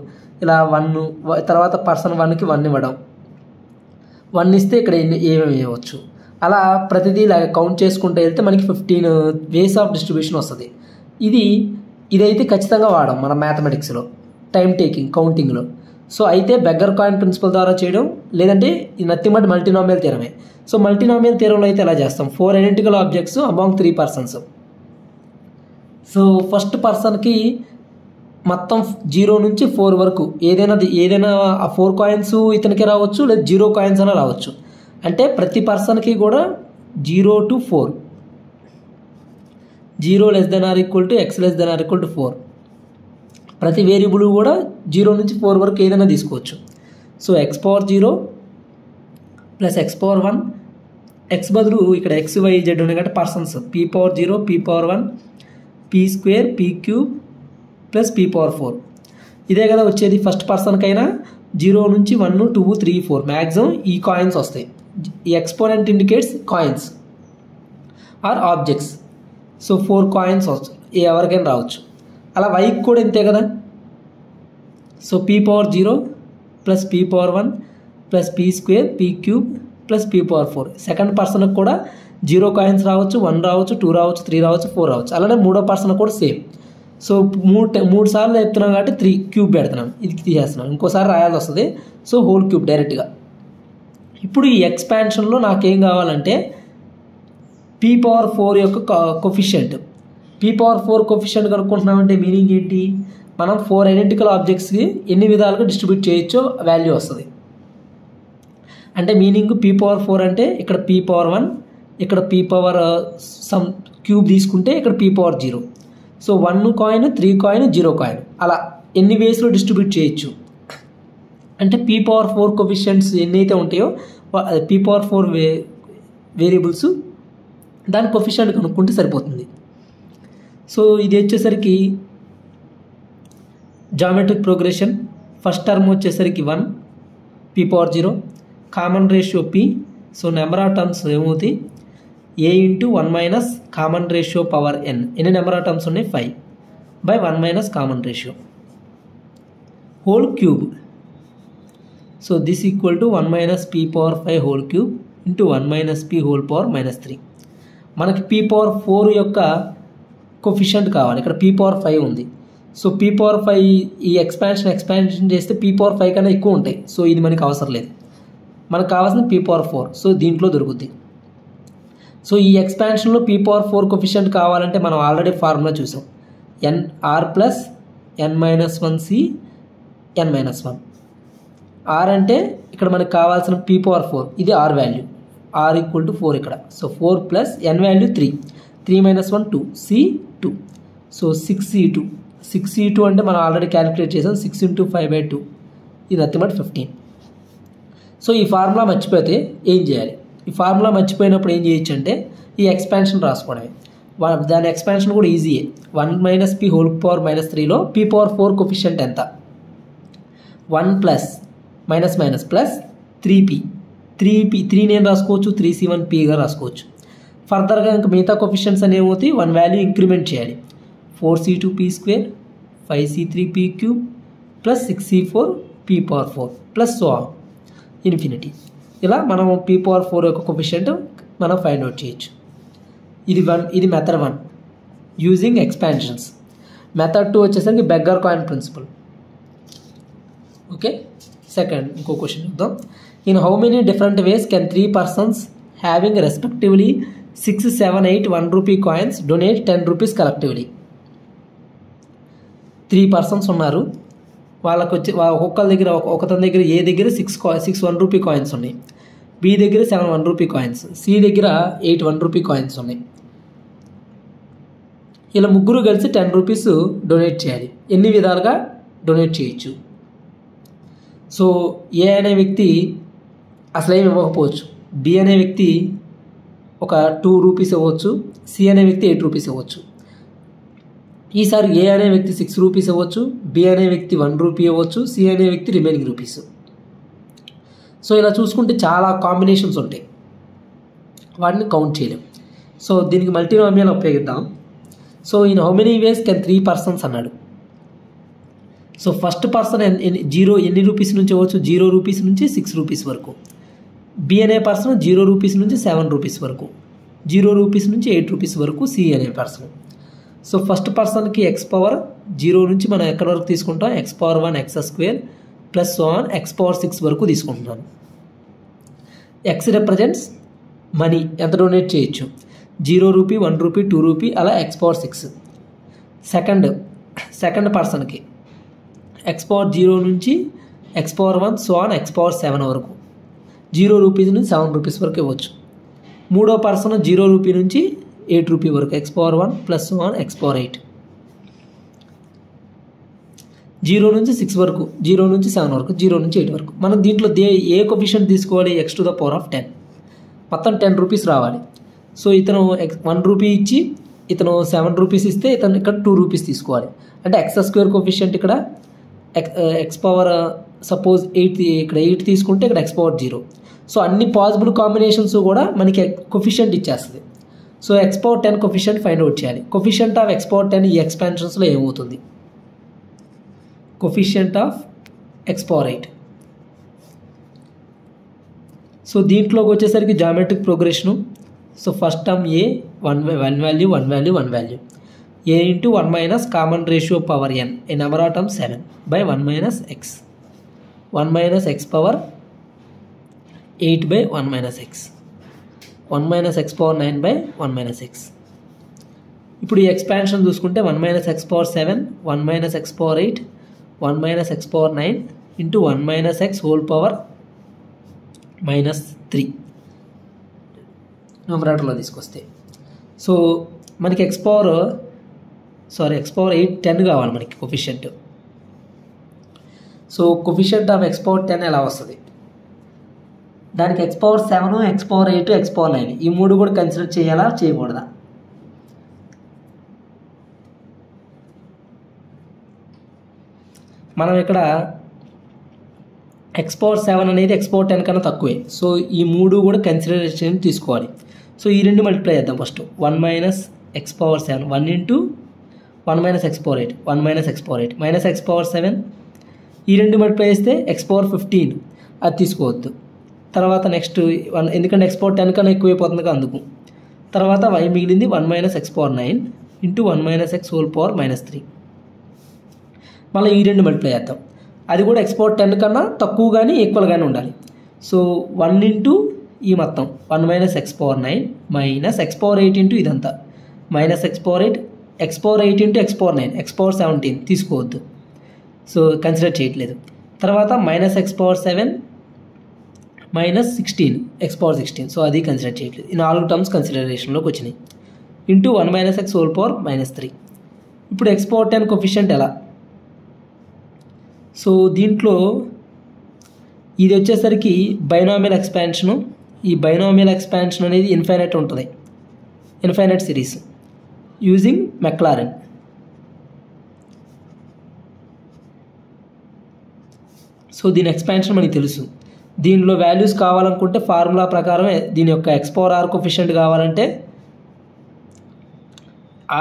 ఇలా 1. తర్వాత పర్సన్ 1కి 1 ఇవ్వడం, 1 ఇస్తే ఇక్కడ ఏమేమి ఇవ్వచ్చు. అలా ప్రతిదీ ఇలాగ కౌంట్ చేసుకుంటూ వెళ్తే మనకి 15 వేస్ ఆఫ్ డిస్ట్రిబ్యూషన్ వస్తుంది. ఇదైతే ఖచ్చితంగా వాడాం మన మ్యాథమెటిక్స్లో, టైం టేకింగ్, కౌంటింగ్లో. సో అయితే బెగ్గర్ కాయిన్ ప్రిన్సిపల్ ద్వారా చేయడం, లేదంటే ఈ నథింగ్ బట్ మల్టీనామియల్ థియరమే. సో మల్టీనామియల్ థియరంలో అయితే ఎలా చేస్తాం, 4 identical objects among 3 persons. So first పర్సన్కి మొత్తం 0 నుంచి 4 వరకు ఏదైనా ఆ 4 కాయిన్స్ ఇతనికి రావచ్చు, లేదా 0 కాయిన్స్ అయినా రావచ్చు. అంటే ప్రతి పర్సన్కి కూడా 0 to 4, 0 <= x <= 4. ప్రతి వేరియబుల్ కూడా 0 నుంచి 4 వరకు ఏదైనా తీసుకోవచ్చు. సో x⁴0 + x⁴1, x బదులు ఇక్కడ x y z ఉన్నాయి కాబట్టి persons p⁴0 p⁴1 p² p³ + p⁴4. ఇదే కదా వచ్చేది ఫస్ట్ పర్సన్కైనా. 0 నుంచి 1 2 3 4 మ్యాక్సిమం ఈ కాయిన్స్ వస్తాయి. ఈ exponent indicates coins or objects. So 4 coins వస్తాయి, ఎవరికైనా రావచ్చు. అలా వైకి కూడా ఇంతే కదా. So p⁴0 + p⁴1 + p² p³ + p⁴4. Second పర్సన్కి కూడా 0 కాయిన్స్ రావచ్చు, 1 రావచ్చు, 2 రావచ్చు, 3 రావచ్చు, 4 రావచ్చు. అలానే మూడో పర్సన్ కూడా సేమ్. సో మూడు సార్లు చెప్తున్నాం కాబట్టి 3 క్యూబ్ పెడుతున్నాం, ఇది తీసేస్తున్నాం, ఇంకోసారి రాయాల్సి వస్తుంది. సో హోల్ క్యూబ్ డైరెక్ట్గా. ఇప్పుడు ఈ ఎక్స్పాన్షన్లో నాకేం కావాలంటే p⁴ యొక్క కోఫిషియంట్. p⁴ కోఫిషియంట్ కనుక్కుంటున్నామంటే మీనింగ్ ఏంటి? మనం 4 ఐడెంటికల్ ఆబ్జెక్ట్స్కి ఎన్ని విధాలుగా డిస్ట్రిబ్యూట్ చేయొచ్చో వాల్యూ వస్తుంది. అంటే మీనింగ్ p⁴ అంటే ఇక్కడ p⁴1, ఇక్కడ సమ్ క్యూబ్ తీసుకుంటే ఇక్కడ p⁴0. So 1 coin, 3 coin, 0 coin, అలా ఎన్ని వేస్లో డిస్ట్రిబ్యూట్ చేయొచ్చు. అంటే p⁴ కోఫిషియంట్స్ ఎన్నైతే ఉంటాయో p⁴ వేరియబుల్స్ దాని కోఫిషియంట్ కనుక్కుంటే సరిపోతుంది. సో ఇది వచ్చేసరికి జామెట్రిక్ ప్రోగ్రెషన్. ఫస్ట్ టర్మ్ వచ్చేసరికి 1 p⁴0, common ratio p. So number of terms ఏమవుతాయి? a into 1 minus common ratio power n. ఎన్ని నెంబర్ ఆఫ్ టర్మ్స్ ఉన్నాయి? 5 by 1 minus common ratio whole cube. So this equal to 1 minus p⁴5 whole cube into 1 minus p whole power -3. మనకి p⁴ యొక్క coefficient కావాలి. ఇక్కడ p⁴5 ఉంది. So p⁴5 ఈ expansion చేస్తే p⁴5 కన్నా ఎక్కువ ఉంటాయి. సో ఇది మనకి అవసరం లేదు, మనకు కావాల్సిన p⁴. సో దీంట్లో దొరుకుద్ది. సో ఈ ఎక్స్పాన్షన్లో p⁴ కోఫిషియంట్ కావాలంటే మనం ఆల్రెడీ ఫార్ములా చూసాం. r plus n-1c n-1. r అంటే ఇక్కడ మనకు కావాల్సిన p⁴, ఇది r value, r equal to 4 ఇక్కడ. So 4 plus n value 3, 3 - 1 2, c 2. So 6c2. 6c2 అంటే మనం ఆల్రెడీ క్యాలిక్యులేట్ చేసాం. 6 × 5/2 ఇది నథింగ్ బట్ 15. సో ఈ ఫార్ములా మర్చిపోతే ఏం చేయాలి? ఈ ఫార్ములా మర్చిపోయినప్పుడు ఏం చేయొచ్చు అంటే ఈ ఎక్స్పాన్షన్ రాసుకోవడమే. దాని ఎక్స్పాన్షన్ కూడా ఈజీయే. 1 మైనస్ p హోల్ పవర్ -3లో p⁴ కోఫిషియంట్ ఎంత? 1 plus minus minus plus 3p. 3 నేను రాసుకోవచ్చు, 3c1pగా రాసుకోవచ్చు. ఫర్దర్గా ఇంకా మిగతా కోఫిషియంట్స్ అనేవి ఏమవుతాయి? 1 వాల్యూ ఇంక్రిమెంట్ చేయాలి. 4c2p² 5c3p³ plus 6c4p⁴ plus so on infinity. ఇలా మనం p⁴ యొక్క కోఫిషియంట్ మనం ఫైండ్ అవుట్ చేయొచ్చు. ఇది మెథడ్ 1 యూజింగ్ ఎక్స్పాన్షన్స్. మెథడ్ 2 వచ్చేసరికి beggar coin principle. Okay, second ఇంకో క్వశ్చన్ చూద్దాం. In how many different ways can 3 persons having respectively 6, 7, 8 1 rupee coins donate 10 rupees collectively? 3 persons ఉన్నారు. వాళ్ళకి వచ్చి ఒక్కొక్కరి దగ్గర ఒకతని దగ్గర ఏ దగ్గర 6 1 rupee కాయిన్స్ ఉన్నాయి, బి దగ్గర 7 1 rupee కాయిన్స్, సి దగ్గర 8 1 rupee కాయిన్స్ ఉన్నాయి. ఇలా ముగ్గురు కలిసి 10 rupees డొనేట్ చేయాలి. ఎన్ని విధాలుగా డొనేట్ చేయొచ్చు? సో ఏ అనే వ్యక్తి అసలు ఏమి ఇవ్వకపోవచ్చు, బి అనే వ్యక్తి ఒక 2 rupees ఇవ్వచ్చు, సి అనే వ్యక్తి 8 rupees ఇవ్వచ్చు. ఈసారి ఏ అనే వ్యక్తి 6 rupees ఇవ్వచ్చు, బి అనే వ్యక్తి 1 rupee ఇవ్వచ్చు, సి అనే వ్యక్తి రిమైనింగ్ రూపీస్. సో ఇలా చూసుకుంటే చాలా కాంబినేషన్స్ ఉంటాయి, వాటిని కౌంట్ చేయలేం. సో దీనికి మల్టీనామియల్ ఉపయోగిద్దాం. So in how many ways can 3 persons అన్నాడు. సో ఫస్ట్ పర్సన్ ఎన్ని రూపీస్ నుంచి ఇవ్వచ్చు? 0 rupees నుంచి 6 rupees వరకు. బి అనే పర్సన్ 0 rupees నుంచి 7 rupees వరకు, 0 rupees నుంచి 8 rupees వరకు సి అనే పర్సన్. సో ఫస్ట్ పర్సన్కి x⁻0 నుంచి మనం ఎక్కడి వరకు తీసుకుంటాం? x⁻1 x² plus so on x⁻6 వరకు తీసుకుంటున్నాను. x రిప్రజెంట్స్ మనీ, ఎంత డొనేట్ చేయొచ్చు? 0 rupee 1 rupee 2 rupee అలా x⁻6. సెకండ్ పర్సన్కి x⁻0 నుంచి x⁻1 సో ఆన్ x⁻7 వరకు, 0 rupees నుంచి 7 rupees వరకు ఇవ్వచ్చు. మూడో పర్సన్ 0 rupee నుంచి 8 rupee వరకు, x⁻1 plus so on x⁻8. 0 నుంచి 6 వరకు, 0 నుంచి 7 వరకు, 0 నుంచి 8 వరకు. మనం దీంట్లో ఏ కోఫిషియంట్ తీసుకోవాలి? x⁻10. మొత్తం 10 rupees రావాలి. సో ఇతను 1 rupee ఇచ్చి ఇతను 7 rupees ఇస్తే ఇతను ఇక్కడ 2 rupees తీసుకోవాలి. అంటే x² కోఫిషియంట్ ఇక్కడ సపోజ్ 8 ఇక్కడ 8 తీసుకుంటే ఇక్కడ x⁻0. సో అన్ని పాసిబుల్ కాంబినేషన్స్ కూడా మనకి కోఫిషియంట్ ఇచ్చేస్తుంది. So x⁻10 coefficient find out చేయాలి. కోఫిషియంట్ ఆఫ్ x⁻10 ఈ ఎక్స్పాన్షన్స్లో ఏమవుతుంది? Coefficient of x⁻8. సో దీంట్లోకి వచ్చేసరికి geometric progression so first term a 1 value 1 value 1 value a into 1 minus common ratio power n, a number of terms 7 by 1 minus x, 1 minus x power 8 by 1 minus x, 1 minus x power 9 by 1 minus x. ఇప్పుడు ఈ expansion చూసుకుంటే 1 minus x power 7, 1 minus x power 8, 1 minus x power 9 into 1 minus x whole power minus 3 న్యూమరేటర్లో తీసుకొస్తే, so మనకి x power 8 10 కావాలి మనకి coefficient. So coefficient of x power 10 ఎలా వస్తుంది? దానికి x power 7, x power 8, x power 9 ఈ మూడు కూడా కన్సిడర్ చేయాలా చేయకూడదా? మనం ఇక్కడ x power 7 అనేది x power 10 కన్నా తక్కువే. సో ఈ మూడు కూడా కన్సిడరేషన్ తీసుకోవాలి. సో ఈ రెండు మల్టిప్లై చేద్దాం. First 1 minus x power 7 1 into 1 minus x power 8 1 minus x power 8 minus x power 7 ఈ రెండు మల్టిప్లై చేస్తే x power 15 అది తీసుకోవద్దు. తర్వాత నెక్స్ట్ 1 ఎందుకంటే x power 10 కన్నా ఎక్కువైపోతుంది అందుకు. తర్వాత y మిగిలింది 1 minus x power 9 into 1 minus x whole power minus 3. మళ్ళీ ఈ రెండు మల్టిప్లై చేద్దాం. అది కూడా x power 10 కన్నా తక్కువ కానీ ఈక్వల్ కానీ ఉండాలి. సో 1 into ఈ మొత్తం 1 minus x power 9 minus x power 8 into ఇదంతా minus x power 8 x power 8 into x power 9 x power 17 తీసుకోవద్దు. సో కన్సిడర్ చేయట్లేదు. తర్వాత minus x power 7 minus 16 x power 16 so అది కన్సిడర్ చేయట్లేదు. ఈ 4 టర్మ్స్ కన్సిడరేషన్లోకి వచ్చినాయి. Into 1 minus x whole power minus 3. ఇప్పుడు x power 10 coefficient ఎలా? సో దీంట్లో ఇది వచ్చేసరికి బైనామియల్ ఎక్స్పాన్షను. ఈ బైనామియల్ ఎక్స్పాన్షన్ అనేది ఇన్ఫైనైట్ ఉంటుంది, infinite series using McLaren. So దీని ఎక్స్పాన్షన్ మనకి తెలుసు. దీనిలో వాల్యూస్ కావాలనుకుంటే ఫార్ములా ప్రకారం దీని యొక్క x power r కోఫిషియంట్ కావాలంటే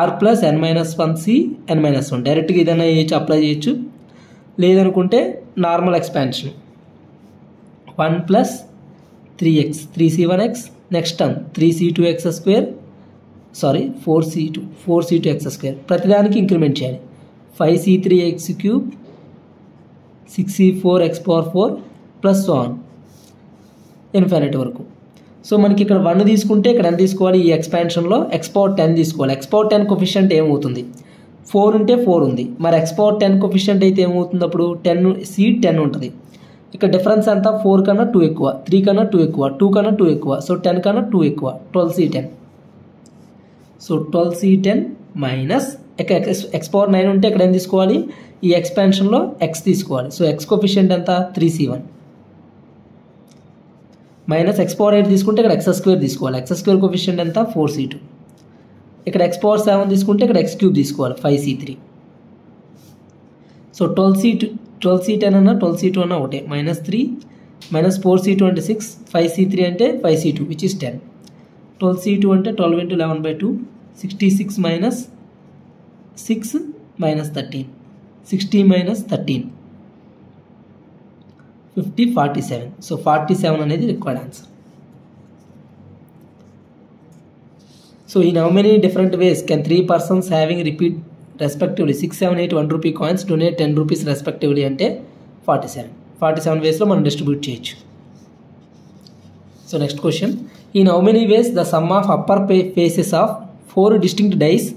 r plus n minus 1c n minus 1 డైరెక్ట్గా ఏదైనా చేయొచ్చు, అప్లై చేయొచ్చు. లేదనుకుంటే normal expansion 1 plus 3x 3c1x next term 3c2x square 4c2x square ప్రతిదానికి ఇంక్రిమెంట్ చేయాలి. 5c3x cube 6c4x power 4 plus so on infinity వరకు. So మనకి ఇక్కడ 1 తీసుకుంటే ఇక్కడ ఎంత తీసుకోవాలి? ఈ ఎక్స్పాన్షన్లో x power 10 తీసుకోవాలి. x power 10 కోఫిషియంట్ ఏమవుతుంది? 4 ఉంటే 4 ఉంది. మరి x power 10 కోఫిషియంట్ అయితే ఏమవుతుంది? అప్పుడు 10 ఉంటుంది. ఇక్కడ డిఫరెన్స్ అంతా 4 కన్నా 2 ఎక్కువ, 3 కన్నా 2 ఎక్కువ, 2 కన్నా 2 ఎక్కువ, సో 10 కన్నా 2 ఎక్కువ, 12c10. So 12c10 minus x power 9 ఉంటే ఇక్కడ ఏం తీసుకోవాలి? ఈ ఎక్స్పాన్షన్లో x తీసుకోవాలి. సో x కోఫిషియంట్ ఎంత? 3c1 మైనస్ x power 8 తీసుకుంటే ఇక్కడ x స్క్వేర్ తీసుకోవాలి. x స్క్వేర్ కోఫిషియంట్ ఎంత? 4c2. ఇక్కడ x power 7 తీసుకుంటే ఇక్కడ x క్యూబ్ తీసుకోవాలి 5c3. సో 12c10 అన్న 12c2 అన్న ఒకటే. మైనస్ 3 మైనస్ 4c2 అంటే 6, 5c3 అంటే 5c2 విచ్ ఇస్ 10. 12c2 అంటే 12 into 11/2 66 minus 6 minus 13 60 minus 13 50 47. So 47 అనేది required answer. So in how many different ways can 3 persons having repeat respectively 6, 7, 8 1 rupee coins donate 10 rupees respectively అంటే 47 వేస్లో మనం distribute చేయొచ్చు. So next question, in how many ways the sum of upper faces of 4 distinct dice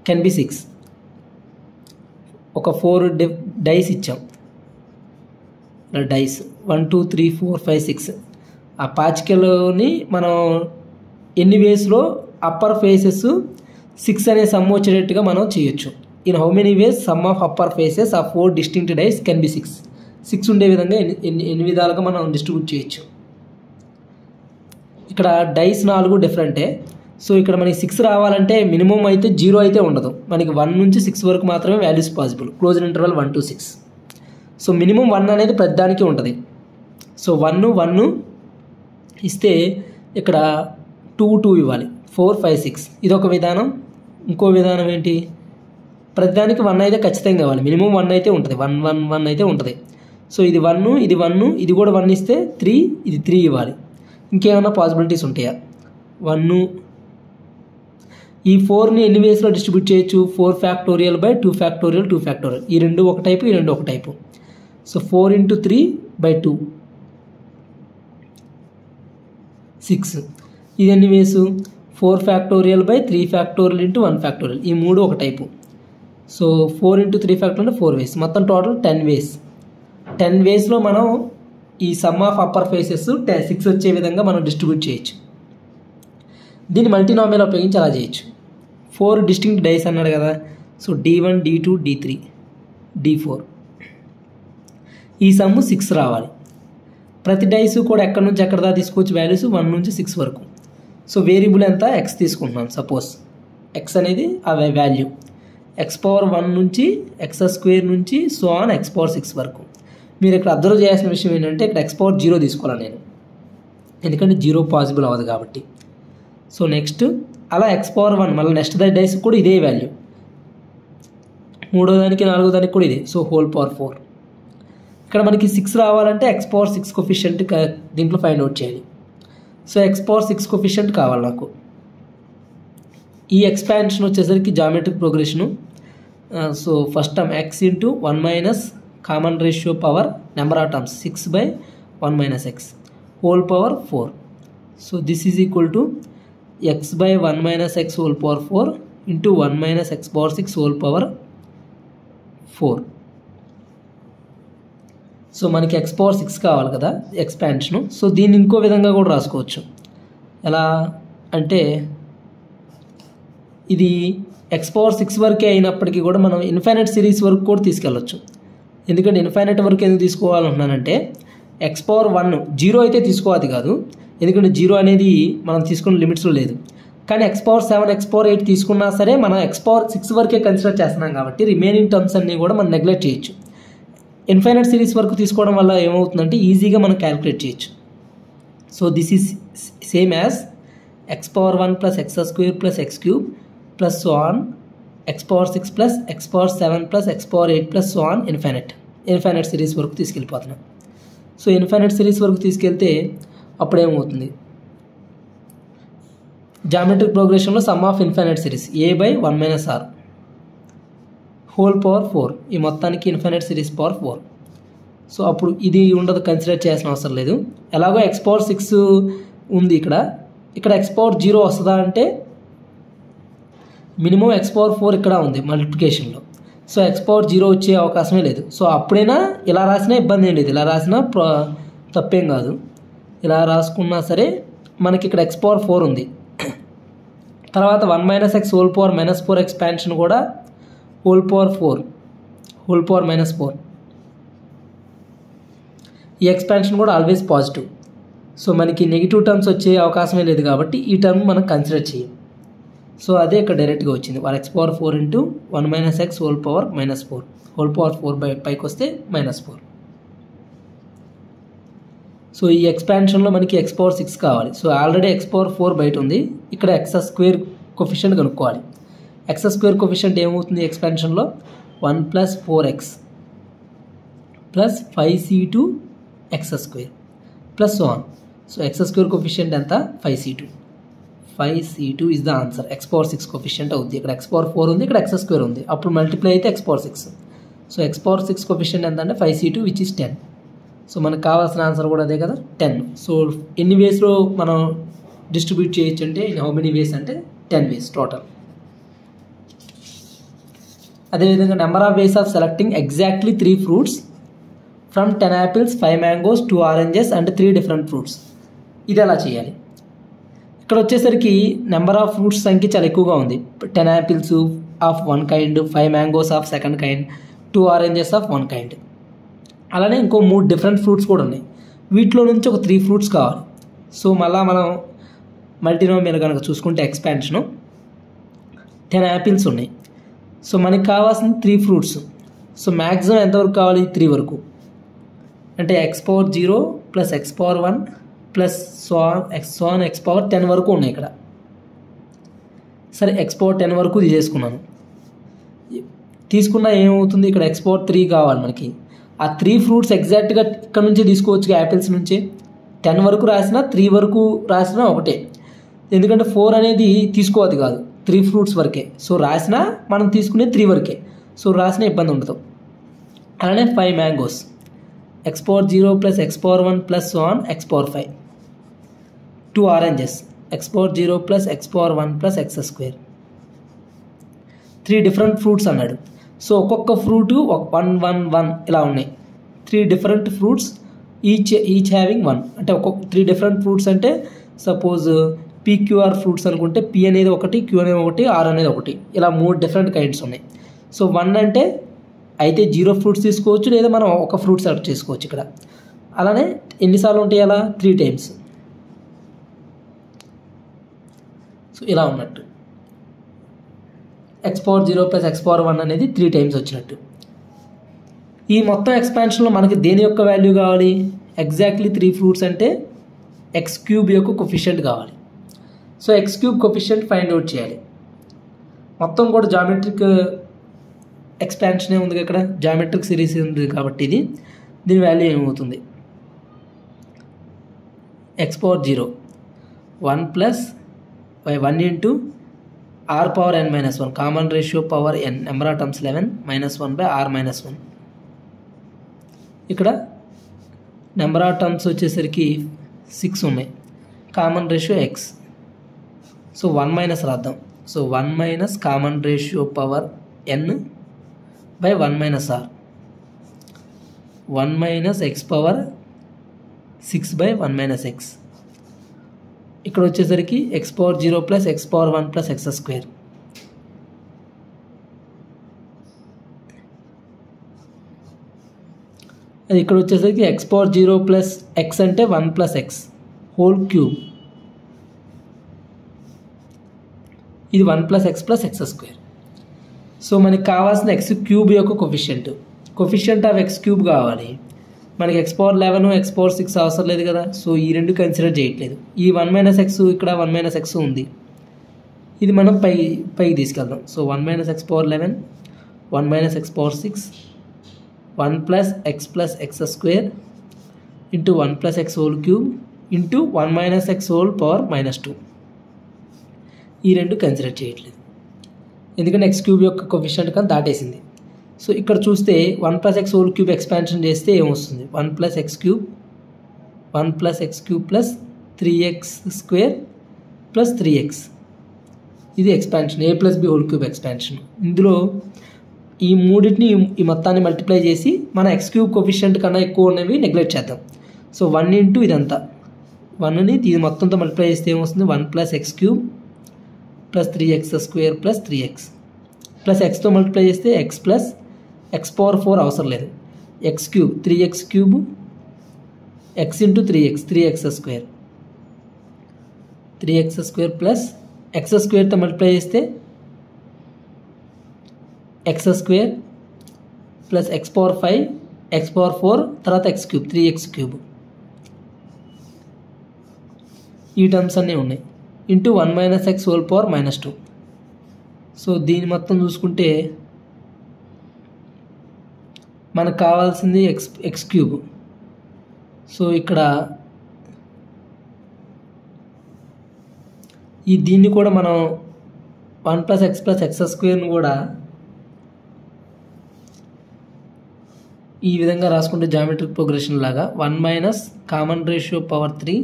can be 6? ఒక 4 dice ఇచ్చాం, dice 1 2 3 4 5 6. ఆ పాచికలోని మనం ఎన్ని వేస్లో upper faces 6 అనే some వచ్చేటట్టుగా మనం చేయొచ్చు. In how many ways sum of upper faces of 4 distinct dice can be 6 ఉండే విధంగా ఎన్ని విధాలుగా మనం డిస్ట్రిబ్యూట్ చేయొచ్చు. ఇక్కడ డైస్ 4 డిఫరెంటే. సో ఇక్కడ మనకి 6 రావాలంటే మినిమం అయితే 0 అయితే ఉండదు, మనకి 1 నుంచి 6 వరకు మాత్రమే values possible. Closed interval 1 to 6. So minimum 1 అనేది ప్రతిదానికి ఉంటుంది. సో 1 ఇస్తే ఇక్కడ 2 ఇవ్వాలి, 4 5 6 ఇది ఒక విధానం. ఇంకో విధానం ఏంటి? ప్రతిదానికి 1 అయితే ఖచ్చితంగా కావాలి, మినిమం 1 అయితే ఉంటుంది, 1 అయితే ఉంటుంది. సో ఇది 1 ఇది 1 ఇది కూడా 1 ఇస్తే 3 ఇది 3 ఇవ్వాలి. ఇంకేమైనా పాసిబిలిటీస్ ఉంటాయా? 1 ఈ 4ని ఎన్ని వేస్లో డిస్ట్రిబ్యూట్ చేయొచ్చు 4 ఫ్యాక్టోరియల్ బై 2 ఫ్యాక్టోరియల్ 2 ఫ్యాక్టోరియల్ ఈ రెండు ఒక టైపు ఈ రెండు ఒక టైపు సో 4 into 3 by 2 6 ఇది ఎన్ని వేసు 4 factorial by 3 factorial into 1 factorial ఈ మూడు ఒక టైపు సో 4 into 3 ఫ్యాక్టోరియల్ అంటే 4 వేస్ మొత్తం టోటల్ 10 వేస్ 10 వేస్లో మనం ఈ సమ్ ఆఫ్ అప్పర్ ఫేసెస్ 6 వచ్చే విధంగా మనం డిస్ట్రిబ్యూట్ చేయొచ్చు దీన్ని మల్టీనామియల్ ఉపయోగించి అలా చేయొచ్చు 4 డిస్టింక్ట్ డైస్ అన్నాడు కదా so D1 D2 D3 D4 ఈ సమ్ 6 రావాలి ప్రతి డైస్ కూడా ఎక్కడి నుంచి ఎక్కడ దాకా తీసుకోవచ్చు వాల్యూస్ 1 నుంచి 6 వరకు సో వేరియబుల్ ఎంత x తీసుకుంటున్నాం సపోజ్ x అనేది ఆ వాల్యూ x పవర్ 1 నుంచి x స్క్వేర్ నుంచి సో ఆన్ x పవర్ 6 వరకు మీరు ఇక్కడ అబ్జర్వ్ చేయాల్సిన విషయం ఏంటంటే ఇక్కడ x పవర్ 0 తీసుకోవాలి నేను ఎందుకంటే 0 పాసిబుల్ అవ్వదు కాబట్టి సో నెక్స్ట్ అలా x పవర్ 1 మళ్ళీ నెక్స్ట్ డైస్ కూడా ఇదే వాల్యూ మూడో దానికి నాలుగో దానికి కూడా ఇదే సో హోల్ పవర్ 4 ఇక్కడ మనకి 6 రావాలంటే x పవర్ 6 కోఫిషియంట్ దీంట్లో ఫైండ్ అవుట్ చేయాలి సో x పవర్ 6 కోఫిషియంట్ కావాలి నాకు ఈ ఎక్స్పాన్షన్ వచ్చేసరికి geometric progression so first term x into 1 minus common ratio power number of terms 6 by 1 minus x whole power 4 so this is equal to x by 1 minus x whole power 4 into 1 minus x power 6 whole power 4 so మనకి x power 6 కావాలి కదా expansion so దీన్ని ఇంకో విధంగా కూడా రాసుకోవచ్చు ఎలా అంటే ఇది x power 6 వరకే అయినప్పటికీ కూడా మనం ఇన్ఫైనైట్ సిరీస్ వరకు కూడా తీసుకెళ్ళచ్చు ఎందుకంటే ఇన్ఫైనైట్ వరకు ఎందుకు తీసుకోవాలంటున్నానంటే x power 1 0 అయితే తీసుకోవాలి కాదు ఎందుకంటే 0 అనేది మనం తీసుకున్న లిమిట్స్లో లేదు కానీ x పవర్ 7 x పవర్ 8 తీసుకున్నా సరే మనం x పవర్ 6 వరకే కన్సిడర్ చేస్తున్నాం కాబట్టి రిమైనింగ్ టర్మ్స్ అన్నీ కూడా మనం నెగ్లెక్ట్ చేయొచ్చు ఇన్ఫైనైట్ సిరీస్ వరకు తీసుకోవడం వల్ల ఏమవుతుందంటే ఈజీగా మనం క్యాలిక్యులేట్ చేయొచ్చు so this is same as x power 1 plus x square plus x cube plus so on x power 6 plus x power 7 plus x power 8 plus so on infinite series వరకు తీసుకెళ్ళిపోతున్నాం so infinite series వరకు తీసుకెళ్తే అప్పుడేమవుతుంది geometric ప్రోగ్రెషన్లో sum of infinite series a by 1 minus r whole power 4 ఈ మొత్తానికి infinite series power 4 so అప్పుడు ఇది ఉండదు కన్సిడర్ చేయాల్సిన అవసరం లేదు ఎలాగో x పవర్ 6 ఉంది ఇక్కడ x పవర్ 0 వస్తుందా అంటే మినిమం x పవర్ 4 ఇక్కడ ఉంది మల్టిప్లికేషన్లో సో x పవర్ 0 వచ్చే అవకాశమే లేదు సో అప్పుడైనా ఇలా రాసినా ఇబ్బంది ఏం లేదు ఇలా రాసినా తప్పేం కాదు ఇలా రాసుకున్నా సరే మనకి ఇక్కడ x పవర్ 4 ఉంది తర్వాత 1 minus x whole power -4 expansion కూడా హోల్ పవర్ 4 హోల్ పవర్ -4 ఈ ఎక్స్పాన్షన్ కూడా ఆల్వేస్ పాజిటివ్ సో మనకి నెగిటివ్ టర్మ్స్ వచ్చే అవకాశమే లేదు కాబట్టి ఈ టర్మ్ మనం కన్సిడర్ చేయం సో అదే ఇక్కడ డైరెక్ట్గా వచ్చింది వాళ్ళ x power 4 into 1 minus x whole power -4 whole power 4 పైకి వస్తే -4 సో ఈ ఎక్స్పాన్షన్లో మనకి x పవర్ 6 కావాలి సో ఆల్రెడీ x పవర్ 4 బయట ఉంది ఇక్కడ x స్క్వేర్ కోఫిషియంట్ కనుక్కోవాలి x స్క్వేర్ కోఫిషియంట్ ఏమవుతుంది ఎక్స్పాన్షన్లో 1 + 4x + 5c2 x square plus so on so x square coefficient ఎంత 5c2 is the answer x power 6 coefficient అవుతుంది ఇక్కడ x పవర్ 4 ఉంది ఇక్కడ x స్క్వేర్ ఉంది అప్పుడు మల్టిప్లై అయితే x power 6 so x power 6 coefficient ఎంత అంటే 5c2 విచ్ ఇస్ 10 సో మనకు కావాల్సిన ఆన్సర్ కూడా అదే కదా 10 సో ఎన్ని వేస్లో మనం డిస్ట్రిబ్యూట్ చేయొచ్చు అంటే హౌ మెనీ వేస్ అంటే 10 వేస్ టోటల్ అదేవిధంగా number of ways of selecting exactly 3 fruits from 10 apples 5 mangoes 2 oranges and 3 different fruits ఇది ఎలా చేయాలి ఇక్కడ వచ్చేసరికి నెంబర్ ఆఫ్ ఫ్రూట్స్ సంఖ్య చాలా ఎక్కువగా ఉంది 10 apples of 1 kind 5 mangoes of second kind 2 oranges of 1 kind అలానే ఇంకో 3 డిఫరెంట్ ఫ్రూట్స్ కూడా ఉన్నాయి వీటిలో నుంచి ఒక 3 ఫ్రూట్స్ కావాలి సో మళ్ళీ మనం మల్టీనోమియల్ కనుక చూసుకుంటే ఎక్స్పాన్షను 10 యాపిల్స్ ఉన్నాయి సో మనకి కావాల్సింది 3 ఫ్రూట్స్ సో మ్యాక్సిమం ఎంతవరకు కావాలి 3 వరకు అంటే x power 0 plus x power 1 plus x power 10 వరకు ఉన్నాయి ఇక్కడ సరే x పవర్ 10 వరకు తీసేసుకున్నాను తీసుకున్నా ఏమవుతుంది ఇక్కడ x పవర్ 3 కావాలి మనకి ఆ 3 ఫ్రూట్స్ ఎగ్జాక్ట్గా ఇక్కడ నుంచే తీసుకోవచ్చు యాపిల్స్ నుంచి 10 వరకు రాసినా 3 వరకు రాసినా ఒకటే ఎందుకంటే 4 అనేది తీసుకోవద్దు కాదు, 3 ఫ్రూట్స్ వరకే. సో రాసినా మనం తీసుకునే 3 వరకే, సో రాసిన ఇబ్బంది ఉండదు. అలానే 5 mangoes, x power 0 plus x power 1 plus so on x power 5. 2 oranges, x power 0 plus x power 1 plus x square. 3 different fruits అన్నాడు. సో ఒక్కొక్క ఫ్రూట్ 1 1 1 ఇలా ఉన్నాయి. 3 డిఫరెంట్ ఫ్రూట్స్ ఈచ్ హ్యావింగ్ 1. అంటే ఒక్కొక్క 3 డిఫరెంట్ ఫ్రూట్స్ అంటే సపోజ్ PQR ఫ్రూట్స్ అనుకుంటే P అనేది ఒకటి, Q అనేది ఒకటి, R అనేది ఒకటి, ఇలా 3 డిఫరెంట్ కైండ్స్ ఉన్నాయి. సో 1 అంటే అయితే 0 ఫ్రూట్స్ తీసుకోవచ్చు, లేదా మనం ఒక ఫ్రూట్ సెలెక్ట్ చేసుకోవచ్చు ఇక్కడ. అలానే ఎన్నిసార్లు ఉంటాయి అలా 3 టైమ్స్. సో ఇలా ఉన్నట్టు x power 0 plus x power 1 అనేది 3 టైమ్స్ వచ్చినట్టు. ఈ మొత్తం ఎక్స్పాన్షన్లో మనకి దేని యొక్క వాల్యూ కావాలి? ఎగ్జాక్ట్లీ 3 ఫ్రూట్స్ అంటే x³ యొక్క కొఫిషియంట్ కావాలి. So x³ coefficient find out చేయాలి. మొత్తం కూడా జామెట్రిక్ ఎక్స్పాన్షనే ఉంది ఇక్కడ, జామెట్రిక్ సిరీస్ ఉంది కాబట్టి దీని వాల్యూ ఏమవుతుంది? x power 0 1 plus 1 into r power n minus 1, common ratio power n, number of terms 11 minus 1 by r minus 1. ఇక్కడ నెంబర్ ఆఫ్ టర్మ్స్ వచ్చేసరికి 6 ఉన్నాయి, common ratio x. So 1 minus రాద్దాం. So 1 minus common ratio power n by 1 minus r, 1 minus x power 6 by 1 minus x. ఇక్కడ వచ్చేసరికి x power 0 plus x power 1 plus x square. అది ఇక్కడ వచ్చేసరికి x power 0 plus x అంటే 1 plus x whole cube. ఇది 1 plus x plus x square. So మనకి కావాల్సిన x³ యొక్క కొఫిషియంట్ ఆఫ్ x³ కావాలి. మనకి x power 11 x power 6 అవసరం లేదు కదా, సో ఈ రెండు కన్సిడర్ చేయట్లేదు. ఈ 1 minus x ఇక్కడ 1 minus x ఉంది, ఇది మనం పైకి తీసుకెళ్దాం. So 1 minus x power 11, 1 minus x power 6, 1 plus x square into 1 plus x whole cube into 1 minus x whole power minus 2. ఈ రెండు కన్సిడర్ చేయట్లేదు ఎందుకంటే x³ యొక్క కొఫిషియంట్ కానీ దాటేసింది. సో ఇక్కడ చూస్తే 1 plus x whole cube expansion చేస్తే ఏమొస్తుంది? 1 plus x³ plus 3x square plus 3x. ఇది expansion, a plus b whole cube expansion. ఇందులో ఈ మూడింటిని ఈ మొత్తాన్ని మల్టిప్లై చేసి మన x³ కొఫిషియంట్ కన్నా ఎక్కువ ఉన్నవి నెగ్లెక్ట్ చేద్దాం. సో 1 ఇంటూ ఇదంతా 1ని ఇది మొత్తంతో మల్టిప్లై చేస్తే ఏమొస్తుంది? 1 plus x³ plus 3x square plus 3x plus ఎక్స్తో మల్టిప్లై చేస్తే x plus x power 4 అవసరం లేదు, x³ 3x³ x into 3x 3x square, 3x square plus x స్క్వేర్తో మల్టిప్లై చేస్తే x square plus x power 5 x power 4 తర్వాత x³ 3x³. ఈ terms అన్నీ ఉన్నాయి into 1 minus x whole power minus 2. So దీని మొత్తం చూసుకుంటే మనకు కావాల్సింది x³. సో ఇక్కడ దీన్ని కూడా మనం 1 plus x స్క్వేర్ని కూడా ఈ విధంగా రాసుకుంటే జామెట్రిక్ ప్రోగ్రెషన్ లాగా 1 minus common ratio power 3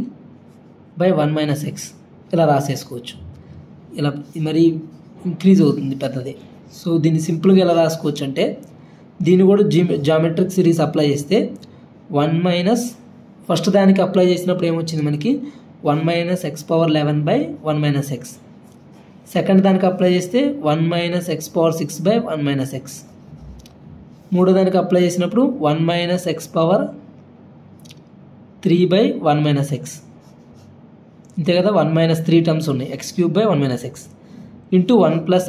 by 1 minus x ఇలా రాసేసుకోవచ్చు. ఇలా మరి ఇంక్రీజ్ అవుతుంది పెద్దది. సో దీన్ని సింపుల్గా ఎలా రాసుకోవచ్చు అంటే దీన్ని కూడా జామెట్రిక్ సిరీస్ అప్లై చేస్తే 1 minus ఫస్ట్ దానికి అప్లై చేసినప్పుడు ఏమొచ్చింది మనకి 1 minus x power 11 by 1 minus x. Second దానికి అప్లై చేస్తే 1 minus x power 6 by 1 minus x. మూడో దానికి అప్లై చేసినప్పుడు 1 minus x power 3 by 1 minus x. ఇంతే కదా, 1 minus 3 టర్మ్స్ ఉన్నాయి, x³ by 1 minus x into 1 plus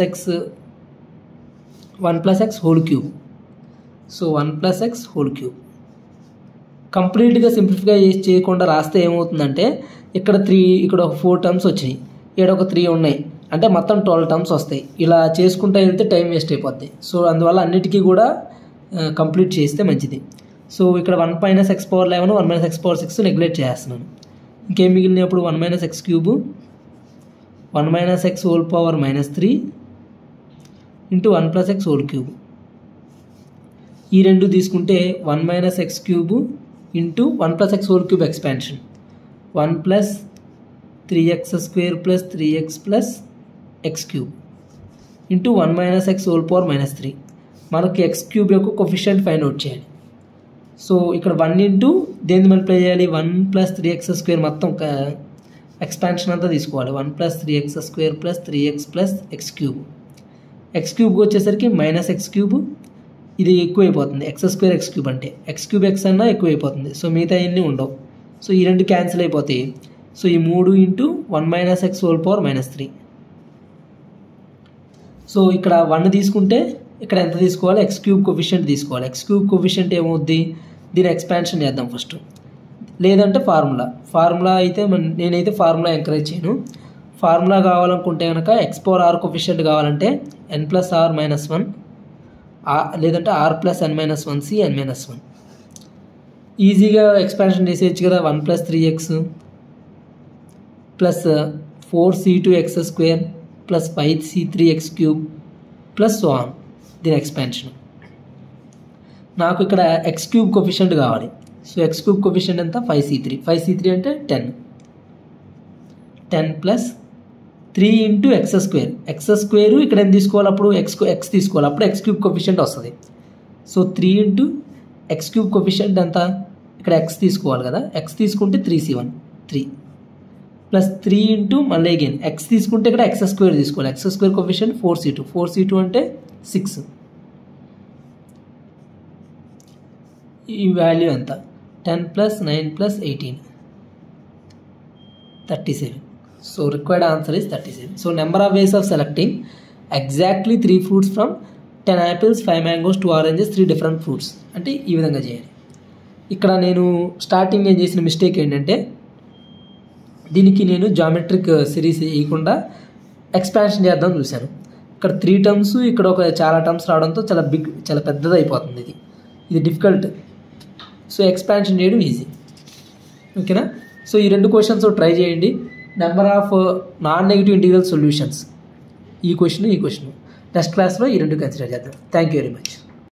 x whole cube. So 1 plus x whole cube. కంప్లీట్గా simplify చేయకుండా రాస్తే ఏమవుతుందంటే ఇక్కడ 3 ఇక్కడ ఒక 4 టర్మ్స్ వచ్చినాయి, ఇక్కడ ఒక 3 ఉన్నాయి, అంటే మొత్తం 12 టర్మ్స్ వస్తాయి. ఇలా చేసుకుంటూ వెళ్తే టైం వేస్ట్ అయిపోద్ది. సో అందువల్ల అన్నిటికీ కూడా కంప్లీట్ చేస్తే మంచిది. సో ఇక్కడ 1 minus x power 11 1 minus x power 6 neglect చేస్తున్నాను. ఇంకేం మిగిలినప్పుడు 1 minus x³ 1 minus x whole power minus 3 into 1 plus x whole cube. ఈ రెండు తీసుకుంటే 1 minus x cube into 1 plus x whole cube expansion. 1 plus 3x square plus 3x plus x cube into 1 minus x whole power minus 3. మనకి x cube యొక్క coefficient find out చేయాలి. So ఇక్కడ 1 into దేన్ని multiply చేయాలి, 1 plus 3x square మొత్తం expansion అంతా తీసుకోవాలి. 1 plus 3x square plus 3x plus x cube. X క్యూబ్కి వచ్చేసరికి మైనస్ ఎక్స్ క్యూబ్, ఇది ఎక్కువ అయిపోతుంది. ఎక్స్ స్క్వేర్ ఎక్స్ క్యూబ్ అంటే ఎక్స్ క్యూబ్ ఎక్స్ అన్నా ఎక్కువ అయిపోతుంది. సో మిగతా అన్నీ ఉండవు. సో ఈ రెండు క్యాన్సిల్ అయిపోతాయి. సో ఈ 3 into 1 minus x whole power minus 3. So ఇక్కడ 1 తీసుకుంటే ఇక్కడ ఎంత తీసుకోవాలి, ఎక్స్ క్యూబ్ కోఎఫిషియంట్ తీసుకోవాలి. ఎక్స్ క్యూబ్ కోఎఫిషియంట్ ఏమవుద్ది, దీని ఎక్స్పాన్షన్ చేద్దాం ఫస్ట్. లేదంటే ఫార్ములా అయితే నేనైతే ఫార్ములా ఎంకరేజ్ చేయను. ఫార్ములా కావాలనుకుంటే కనుక ఎక్స్ పవర్ ఆర్ కోఎఫిషియంట్ కావాలంటే n ప్లస్ ఆర్ మైనస్ 1 లేదంటే r plus n minus 1 c n minus 1. ఈజీగా ఎక్స్పాన్షన్ చేసేయచ్చు కదా. 1 plus 3x plus 4c2x square plus 5c3x cube plus so on, దీని ఎక్స్పాన్షన్. నాకు ఇక్కడ ఎక్స్ క్యూబ్ కోఎఫిషియంట్ కావాలి. So x cube coefficient ఎంత, 5c3 అంటే 10 plus 3 into x square. X square ఇక్కడ ఎంత తీసుకోవాలి, అప్పుడు ఎక్స్ తీసుకోవాలి, అప్పుడు ఎక్స్ క్యూబ్ కోఎఫిషియంట్ వస్తుంది. So 3 into X cube coefficient ఎంత, ఇక్కడ ఎక్స్ తీసుకోవాలి కదా, ఎక్స్ తీసుకుంటే 3c1 3 ప్లస్ 3 ఇంటూ మళ్ళీ అగైన్ ఎక్స్ తీసుకుంటే ఇక్కడ ఎక్స్ స్క్వేర్ తీసుకోవాలి. ఎక్స్ స్క్వేర్ కోఎఫిషియంట్ 4c2 అంటే 6. ఈ వాల్యూ ఎంత, 10 plus 9 plus 18 37. So required answer is 37. So number of ways of selecting exactly 3 fruits from 10 apples 5 mangoes 2 oranges 3 different fruits అంటే ఈ విధంగా చేయాలి. ఇక్కడ నేను స్టార్టింగ్ నేను చేసిన మిస్టేక్ ఏంటంటే, దీనికి నేను జామెట్రిక్ సిరీస్ వేయకుండా ఎక్స్పాన్షన్ చేద్దాం చూశాను. ఇక్కడ 3 టర్మ్స్, ఇక్కడ ఒక చాలా టర్మ్స్ రావడంతో చాలా పెద్దది అయిపోతుంది. ఇది డిఫికల్ట్. సో ఎక్స్పాన్షన్ చేయడం ఈజీ. ఓకేనా. సో ఈ 2 క్వశ్చన్స్ ట్రై చేయండి. Number of non negative integral solutions, ఈ క్వశ్చన్ నెక్స్ట్ క్లాస్లో ఈ 2 కన్సిడర్ చేద్దాం. Thank you very much.